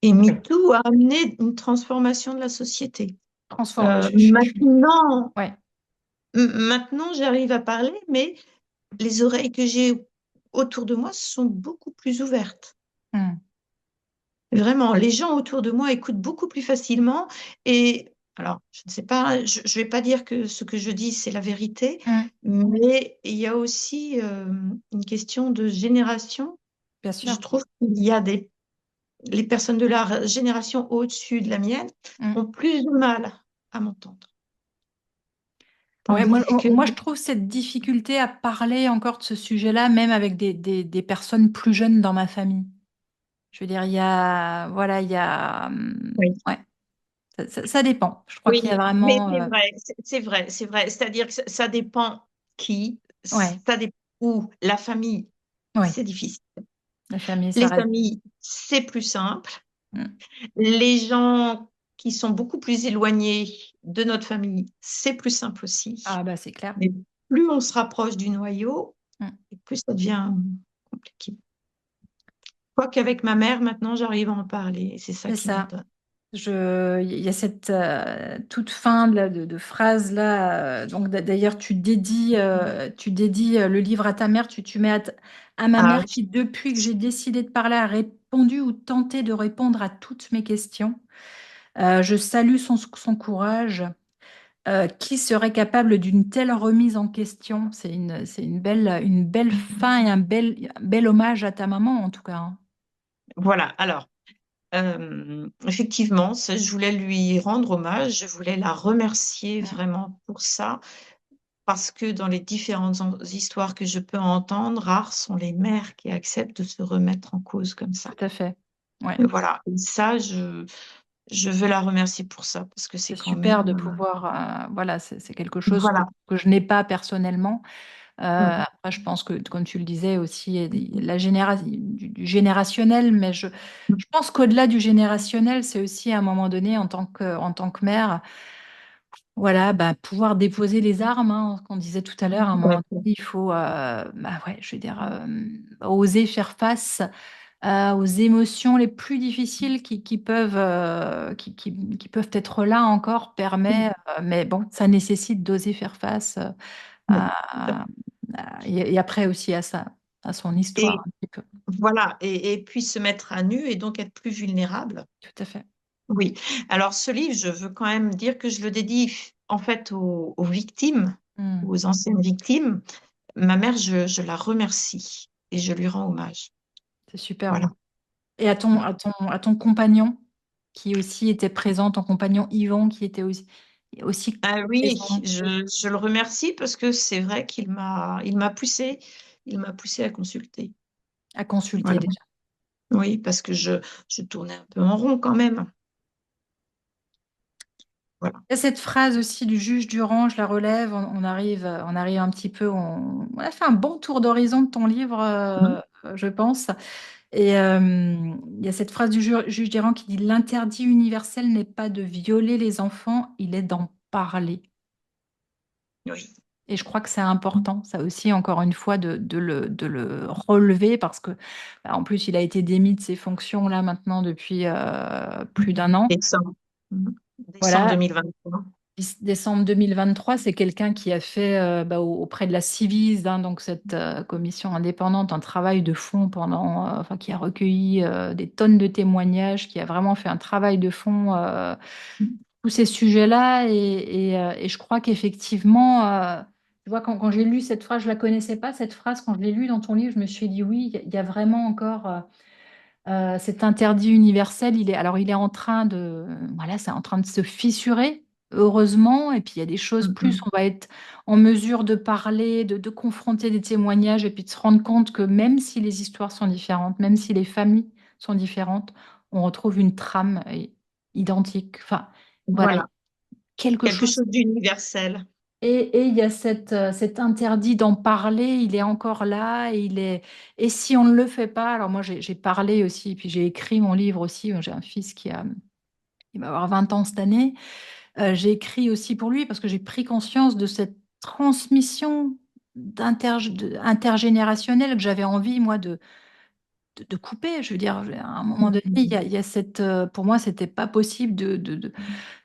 Et ouais. MeToo a amené une transformation de la société. Transforme, Maintenant, ouais. maintenant, j'arrive à parler, mais les oreilles que j'ai autour de moi sont beaucoup plus ouvertes. Hmm. Vraiment, les gens autour de moi écoutent beaucoup plus facilement. Et alors, je ne sais pas, je ne vais pas dire que ce que je dis, c'est la vérité, Hmm. mais il y a aussi une question de génération. Bien Je sûr. trouve qu'il y a les personnes de la génération au-dessus de la mienne Hmm. ont plus de mal à m'entendre. Ouais, Tandis que, moi, je trouve cette difficulté à parler encore de ce sujet-là, même avec des personnes plus jeunes dans ma famille. Je veux dire, voilà, oui, ouais, ça dépend. Je crois oui, qu'il y a mais vraiment, c'est vrai, c'est vrai, c'est vrai. C'est-à-dire que ça dépend qui, ouais, ça dépend où. La famille, ouais, c'est difficile. la famille, ça Les reste. amis, c'est plus simple. Hmm. Les gens qui sont beaucoup plus éloignés de notre famille, c'est plus simple aussi. Ah bah c'est clair. Mais plus on se rapproche du noyau, Hmm. et plus ça devient compliqué. Quoique avec ma mère, maintenant, j'arrive à en parler. Et c'est ça C'est qui ça. m'aide. Il y a cette toute fin de phrase là. Donc d'ailleurs, tu dédies le livre à ta mère. Tu mets à ma Ah mère oui. qui, depuis que j'ai décidé de parler, a répondu ou tenté de répondre à toutes mes questions. Je salue son courage. Qui serait capable d'une telle remise en question? C'est une belle fin et un bel hommage à ta maman, en tout cas, hein. Voilà. Alors, effectivement, je voulais lui rendre hommage. Je voulais la remercier Mm. vraiment pour ça. Parce que dans les différentes histoires que je peux entendre, rares sont les mères qui acceptent de se remettre en cause comme ça. Tout à fait. Ouais. Voilà, et ça, je veux la remercier pour ça, parce que C'est c'est quand super de même... pouvoir, voilà, c'est quelque chose voilà. que je n'ai pas personnellement. Mm, Après, je pense que, comme tu le disais aussi, il y a du générationnel, mais mm, je pense qu'au-delà du générationnel, c'est aussi à un moment donné, en tant que mère, voilà, pouvoir déposer les armes, hein, qu'on disait tout à l'heure, à un moment d'accord. donné, il faut, ouais, je veux dire, oser faire face aux émotions les plus difficiles qui peuvent être là encore, mais bon, ça nécessite d'oser faire face Oui, tout à à, fait. et après aussi à son histoire, Et un petit peu. voilà, et puis se mettre à nu et donc être plus vulnérable. Tout à fait. Oui. Alors, ce livre, je veux quand même dire que je le dédie en fait aux victimes, Hmm. aux anciennes victimes. Ma mère, je la remercie et je lui rends hommage. C'est superbe. Voilà. Et à ton compagnon, qui aussi était présent, ton compagnon Yvon, qui était aussi Ah oui, présent je le remercie parce que c'est vrai il m'a poussé à consulter. à consulter Voilà. déjà. Oui, parce que je tournais un peu en rond quand même. Voilà. Il y a cette phrase aussi du juge Durand, je la relève, on arrive un petit peu, on a fait un bon tour d'horizon de ton livre, Mhm. je pense. Et il y a cette phrase du juge Durand qui dit, l'interdit universel n'est pas de violer les enfants, il est d'en parler. Oui. Et je crois que c'est important, ça aussi, encore une fois, de le relever parce que, bah, en plus, il a été démis de ses fonctions là maintenant depuis plus d'un an. Décembre. Mhm. Décembre Voilà, 2023. décembre 2023, c'est quelqu'un qui a fait bah, auprès de la Civis, hein, donc cette commission indépendante, un travail de fond pendant, enfin, qui a recueilli des tonnes de témoignages, qui a vraiment fait un travail de fond tous ces sujets-là. Et je crois qu'effectivement, tu vois, quand j'ai lu cette phrase, je la connaissais pas, cette phrase, quand je l'ai lue dans ton livre, je me suis dit oui, il y a vraiment encore cet interdit universel, il est en train de, voilà, c'est en train de se fissurer, heureusement. Et puis il y a des choses, plus Mhm. on va être en mesure de parler, de confronter des témoignages et puis de se rendre compte que même si les histoires sont différentes, même si les familles sont différentes, on retrouve une trame identique. Enfin, voilà, Voilà. quelque Quelque chose. chose d'universel. Et il y a cet interdit d'en parler, il est encore là, et si on ne le fait pas, alors moi j'ai parlé aussi, puis j'ai écrit mon livre aussi, j'ai un fils il va avoir 20 ans cette année. J'ai écrit aussi pour lui parce que j'ai pris conscience de cette transmission intergénérationnelle que j'avais envie, moi, de couper. Je veux dire, à un moment donné, il y a cette, pour moi, c'était pas possible de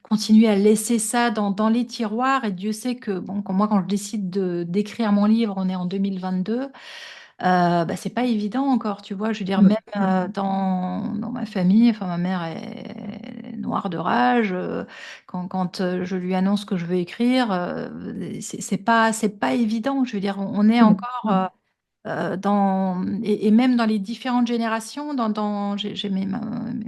continuer à laisser ça dans les tiroirs. Et Dieu sait que, bon, quand je décide d'écrire mon livre, on est en 2022, bah, c'est pas évident encore, tu vois. Je veux dire, même dans ma famille, enfin, ma mère est noire de rage. Quand je lui annonce que je veux écrire, c'est pas évident. Je veux dire, on est encore. Et même dans les différentes générations, j'ai mes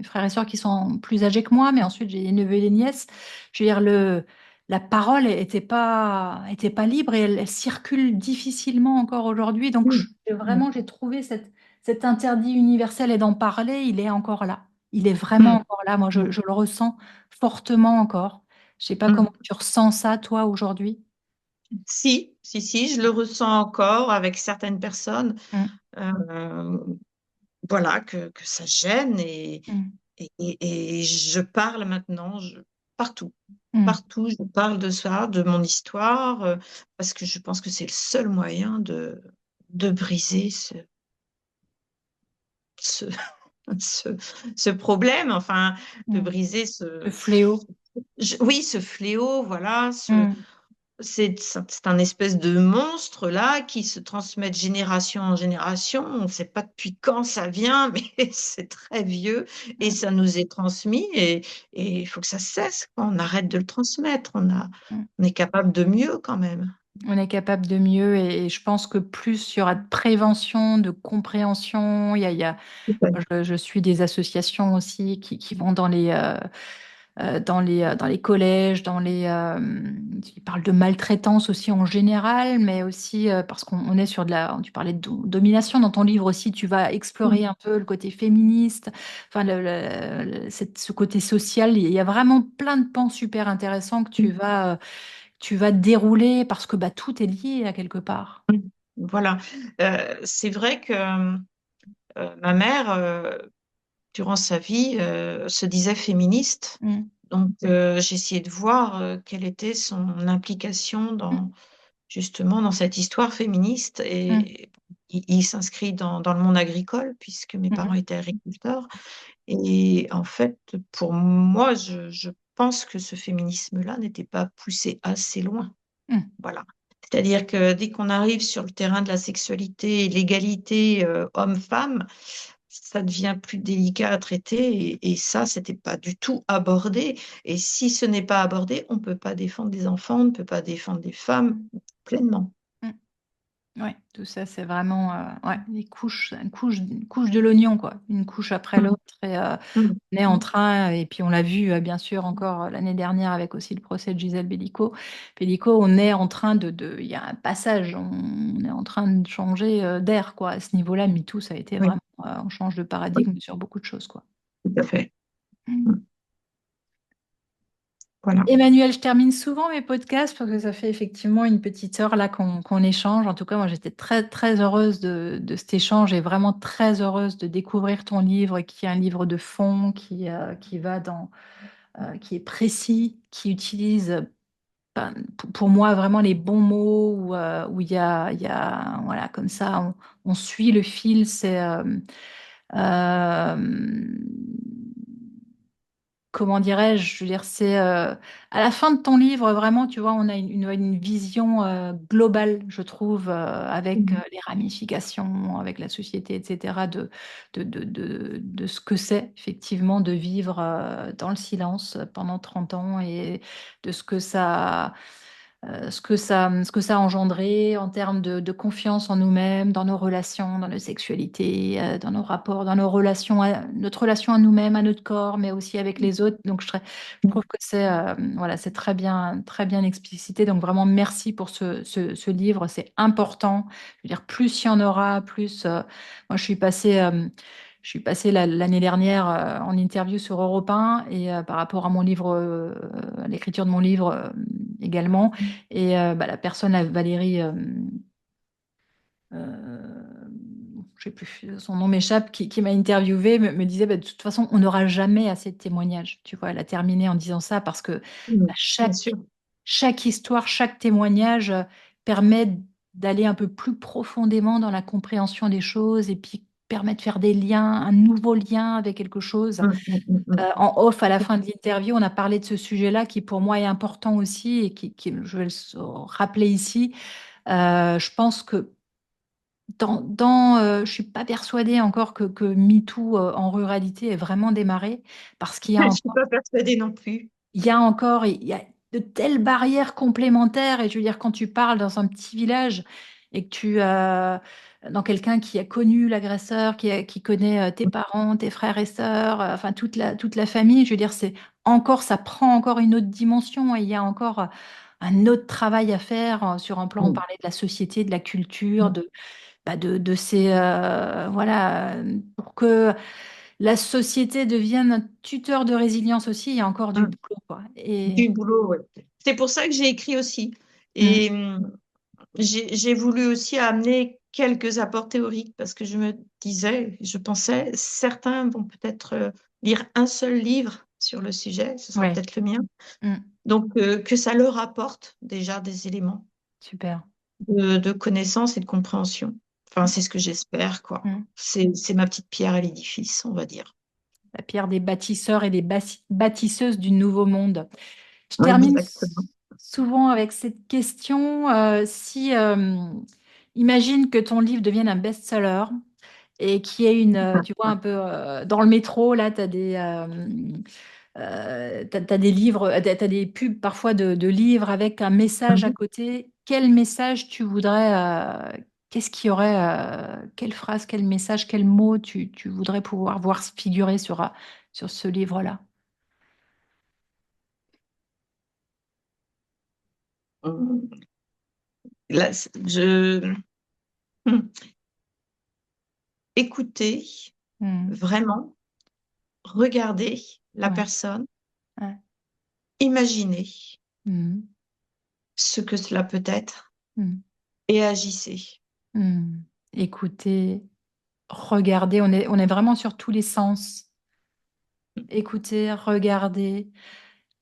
frères et sœurs qui sont plus âgés que moi, mais ensuite j'ai les neveux et les nièces. Je veux dire, la parole était pas libre et elle circule difficilement encore aujourd'hui. Donc j'ai trouvé cet interdit universel et d'en parler, il est encore là. Il est vraiment encore là. Moi, je le ressens fortement encore. Je sais pas comment tu ressens ça, toi, aujourd'hui. Si, si, si, je le ressens encore avec certaines personnes. Mm, euh, voilà, que ça gêne mm, et je parle maintenant partout. mm. Partout, je parle de ça, de mon histoire, parce que je pense que c'est le seul moyen de briser ce, ce, ce problème, enfin, de Mm. briser Le fléau. oui, ce fléau, voilà, Mm. c'est un espèce de monstre là qui se transmet de génération en génération. On ne sait pas depuis quand ça vient, mais c'est très vieux et Mm. ça nous est transmis et il faut que ça cesse, quoi. On arrête de le transmettre. Mm. On est capable de mieux quand même. On est capable de mieux, et je pense que plus il y aura de prévention, de compréhension. Je suis des associations aussi qui vont dans les collèges, ils parlent de maltraitance aussi en général, mais aussi parce qu'on est sur tu parlais de domination dans ton livre aussi, tu vas explorer un peu le côté féministe, enfin ce côté social. Il y a vraiment plein de pans super intéressants que tu vas dérouler parce que bah, tout est lié à quelque part. Voilà. C'est vrai que ma mère, durant sa vie, se disait féministe. Mm, Donc, j'ai essayé de voir quelle était son implication mm, justement dans cette histoire féministe. mm, Et il s'inscrit dans le monde agricole, puisque mes parents mm, étaient agriculteurs. Et en fait, pour moi, je pense que ce féminisme-là n'était pas poussé assez loin. mm, Voilà. C'est-à-dire que dès qu'on arrive sur le terrain de la sexualité et l'égalité homme-femme, ça devient plus délicat à traiter et ça, c'était pas du tout abordé. Et si ce n'est pas abordé, on ne peut pas défendre des enfants, on ne peut pas défendre des femmes pleinement. mm. Ouais, tout ça, c'est vraiment ouais, des couches, une couche de l'oignon, quoi. Une couche après Mm. l'autre. Et Mm. on est en train, et puis on l'a vu bien sûr encore l'année dernière avec aussi le procès de Gisèle Bellico. Bellico, on est en train il y a un passage, on est en train de changer d'air, quoi. À ce niveau-là, MeToo, ça a été Oui, vraiment, on change de oui, paradigme sur beaucoup de choses, quoi. tout à fait. Mm. Mm. Voilà. Emmanuel, je termine souvent mes podcasts parce que ça fait effectivement une petite heure là qu'on échange. En tout cas, moi, j'étais très, très heureuse de cet échange et vraiment très heureuse de découvrir ton livre qui est un livre de fond qui va qui est précis, qui utilise pour moi vraiment les bons mots où il y a, voilà, comme ça, on suit le fil. Euh, Comment dirais-je, je veux dire, c'est à la fin de ton livre, vraiment, tu vois, on a une vision globale, je trouve, avec Mhm. les ramifications, avec la société, etc., de ce que c'est, effectivement, de vivre dans le silence pendant 30 ans et de ce que ça a engendré en termes de confiance en nous-mêmes, dans nos relations, dans nos sexualités, dans nos rapports, dans nos relations, notre relation à nous-mêmes, à notre corps, mais aussi avec les autres. Donc, je trouve que c'est voilà, c'est très bien explicité. Donc, vraiment, merci pour ce livre. C'est important. Je veux dire, plus il y en aura, plus. Moi, je suis passée l'année dernière en interview sur Europe 1 et par rapport à mon livre, à l'écriture de mon livre également. Et la personne, la Valérie, je sais plus, son nom m'échappe, qui m'a interviewée, me disait de toute façon, on n'aura jamais assez de témoignages. Tu vois, elle a terminé en disant ça parce que Mhm. Bien sûr. chaque histoire, chaque témoignage permet d'aller un peu plus profondément dans la compréhension des choses et puis permet de faire des liens, un nouveau lien avec quelque chose. Mhm, mhm, mhm. En off, à la fin de l'interview, on a parlé de ce sujet-là qui pour moi est important aussi et je vais le rappeler ici. Je pense que je suis pas persuadée encore que MeToo en ruralité ait vraiment démarré parce qu'il y a Je suis pas persuadée non plus. il y a de telles barrières complémentaires. Et je veux dire, quand tu parles dans un petit village et que dans quelqu'un qui a connu l'agresseur, qui connaît tes parents, tes frères et sœurs, enfin toute la famille, je veux dire, ça prend encore une autre dimension et il y a encore un autre travail à faire sur un plan. On Mhm. parlait de la société, de la culture, de ces, voilà, pour que la société devienne un tuteur de résilience aussi, il y a encore du Mhm. boulot, quoi. Et Du boulot, ouais. C'est pour ça que j'ai écrit aussi. mm, Et j'ai voulu aussi amener quelques apports théoriques parce que je me disais, je pensais, certains vont peut-être lire un seul livre sur le sujet, ce sera ouais, peut-être le mien. mm, Donc, que ça leur apporte déjà des éléments super. de connaissance et de compréhension. Enfin, c'est ce que j'espère, quoi. Mm. C'est ma petite pierre à l'édifice, on va dire. La pierre des bâtisseurs et des bâtisseuses du nouveau monde. Je Ouais, termine exactement. souvent avec cette question. Si imagine que ton livre devienne un best-seller et qu'il y ait tu vois, un peu dans le métro, là, tu as t'as des livres, t'as des pubs parfois de livres avec un message à Mhm. côté. Quel message tu voudrais, qu'est-ce qu'il y aurait, quelle phrase, quel message, quel mot tu voudrais pouvoir voir figurer sur ce livre-là? Là, hmm. Écoutez, Hmm. vraiment, regardez la Ouais, personne, ouais. imaginez Hmm. ce que cela peut être Hmm. et agissez. Hmm. Écoutez, regardez, on est vraiment sur tous les sens. Écoutez, regardez.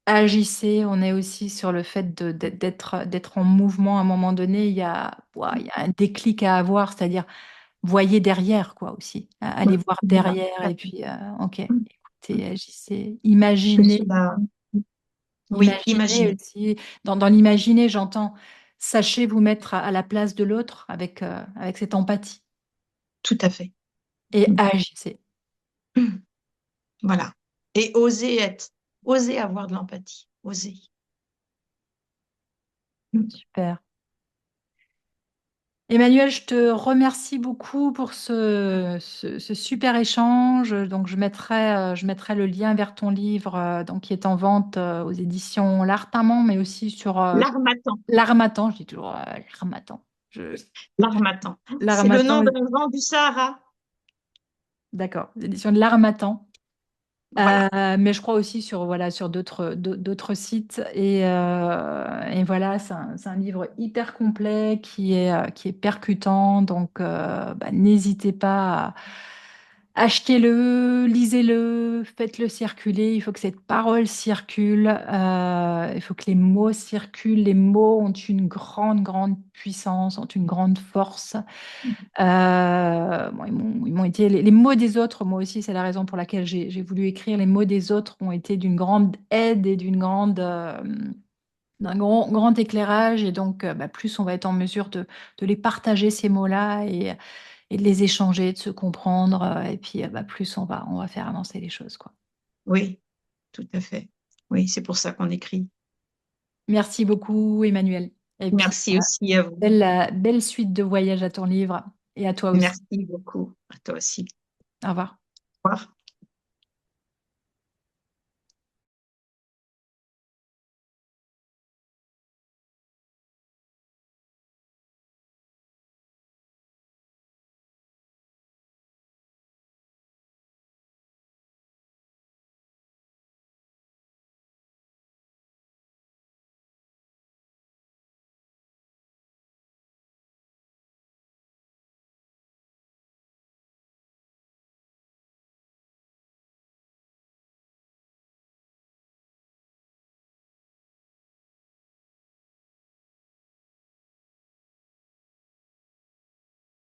Agissez, on est aussi sur le fait d'être en mouvement à un moment donné. Ouah, il y a un déclic à avoir, c'est-à-dire voyez derrière quoi aussi. Allez voir Voilà. derrière et puis ok, Hmm. écoutez, agissez, Que cela, oui, imaginez imaginez. aussi. Dans l'imaginer, j'entends sachez vous mettre à la place de l'autre avec cette empathie Tout à fait. et Hmm. agissez. Hmm. Voilà. Et oser avoir de l'empathie, oser. Hmm. Super. Emmanuel, je te remercie beaucoup pour ce super échange. Donc, je mettrai le lien vers ton livre donc, qui est en vente aux éditions L'Artamан, mais aussi sur L'Harmattan. L'Harmattan. Je dis toujours L'Harmattan. L'Harmattan. C'est le nom L'Harmattan, d'un vent du Sahara. d'accord, les éditions de L'Harmattan. Voilà. Mais je crois aussi sur, voilà, sur d'autres sites. Et voilà, c'est un livre hyper complet qui est percutant. Donc, bah, n'hésitez pas à achetez-le, lisez-le, faites-le circuler. Il faut que cette parole circule. Il faut que les mots circulent. Les mots ont une grande, grande puissance, ont une grande force. Bon, ils m'ont été les mots des autres, moi aussi, c'est la raison pour laquelle j'ai voulu écrire. Les mots des autres ont été d'une grande aide et d'un grand éclairage. Et donc, bah, plus on va être en mesure de les partager, ces mots-là, et de les échanger, de se comprendre. Et puis, bah, plus on va faire avancer les choses, quoi. Oui, tout à fait. Oui, c'est pour ça qu'on écrit. Merci beaucoup, Emmanuel. Et puis, Merci aussi à vous. belle suite de voyages à ton livre et à toi aussi. Merci beaucoup. À toi aussi. Au revoir. Au revoir.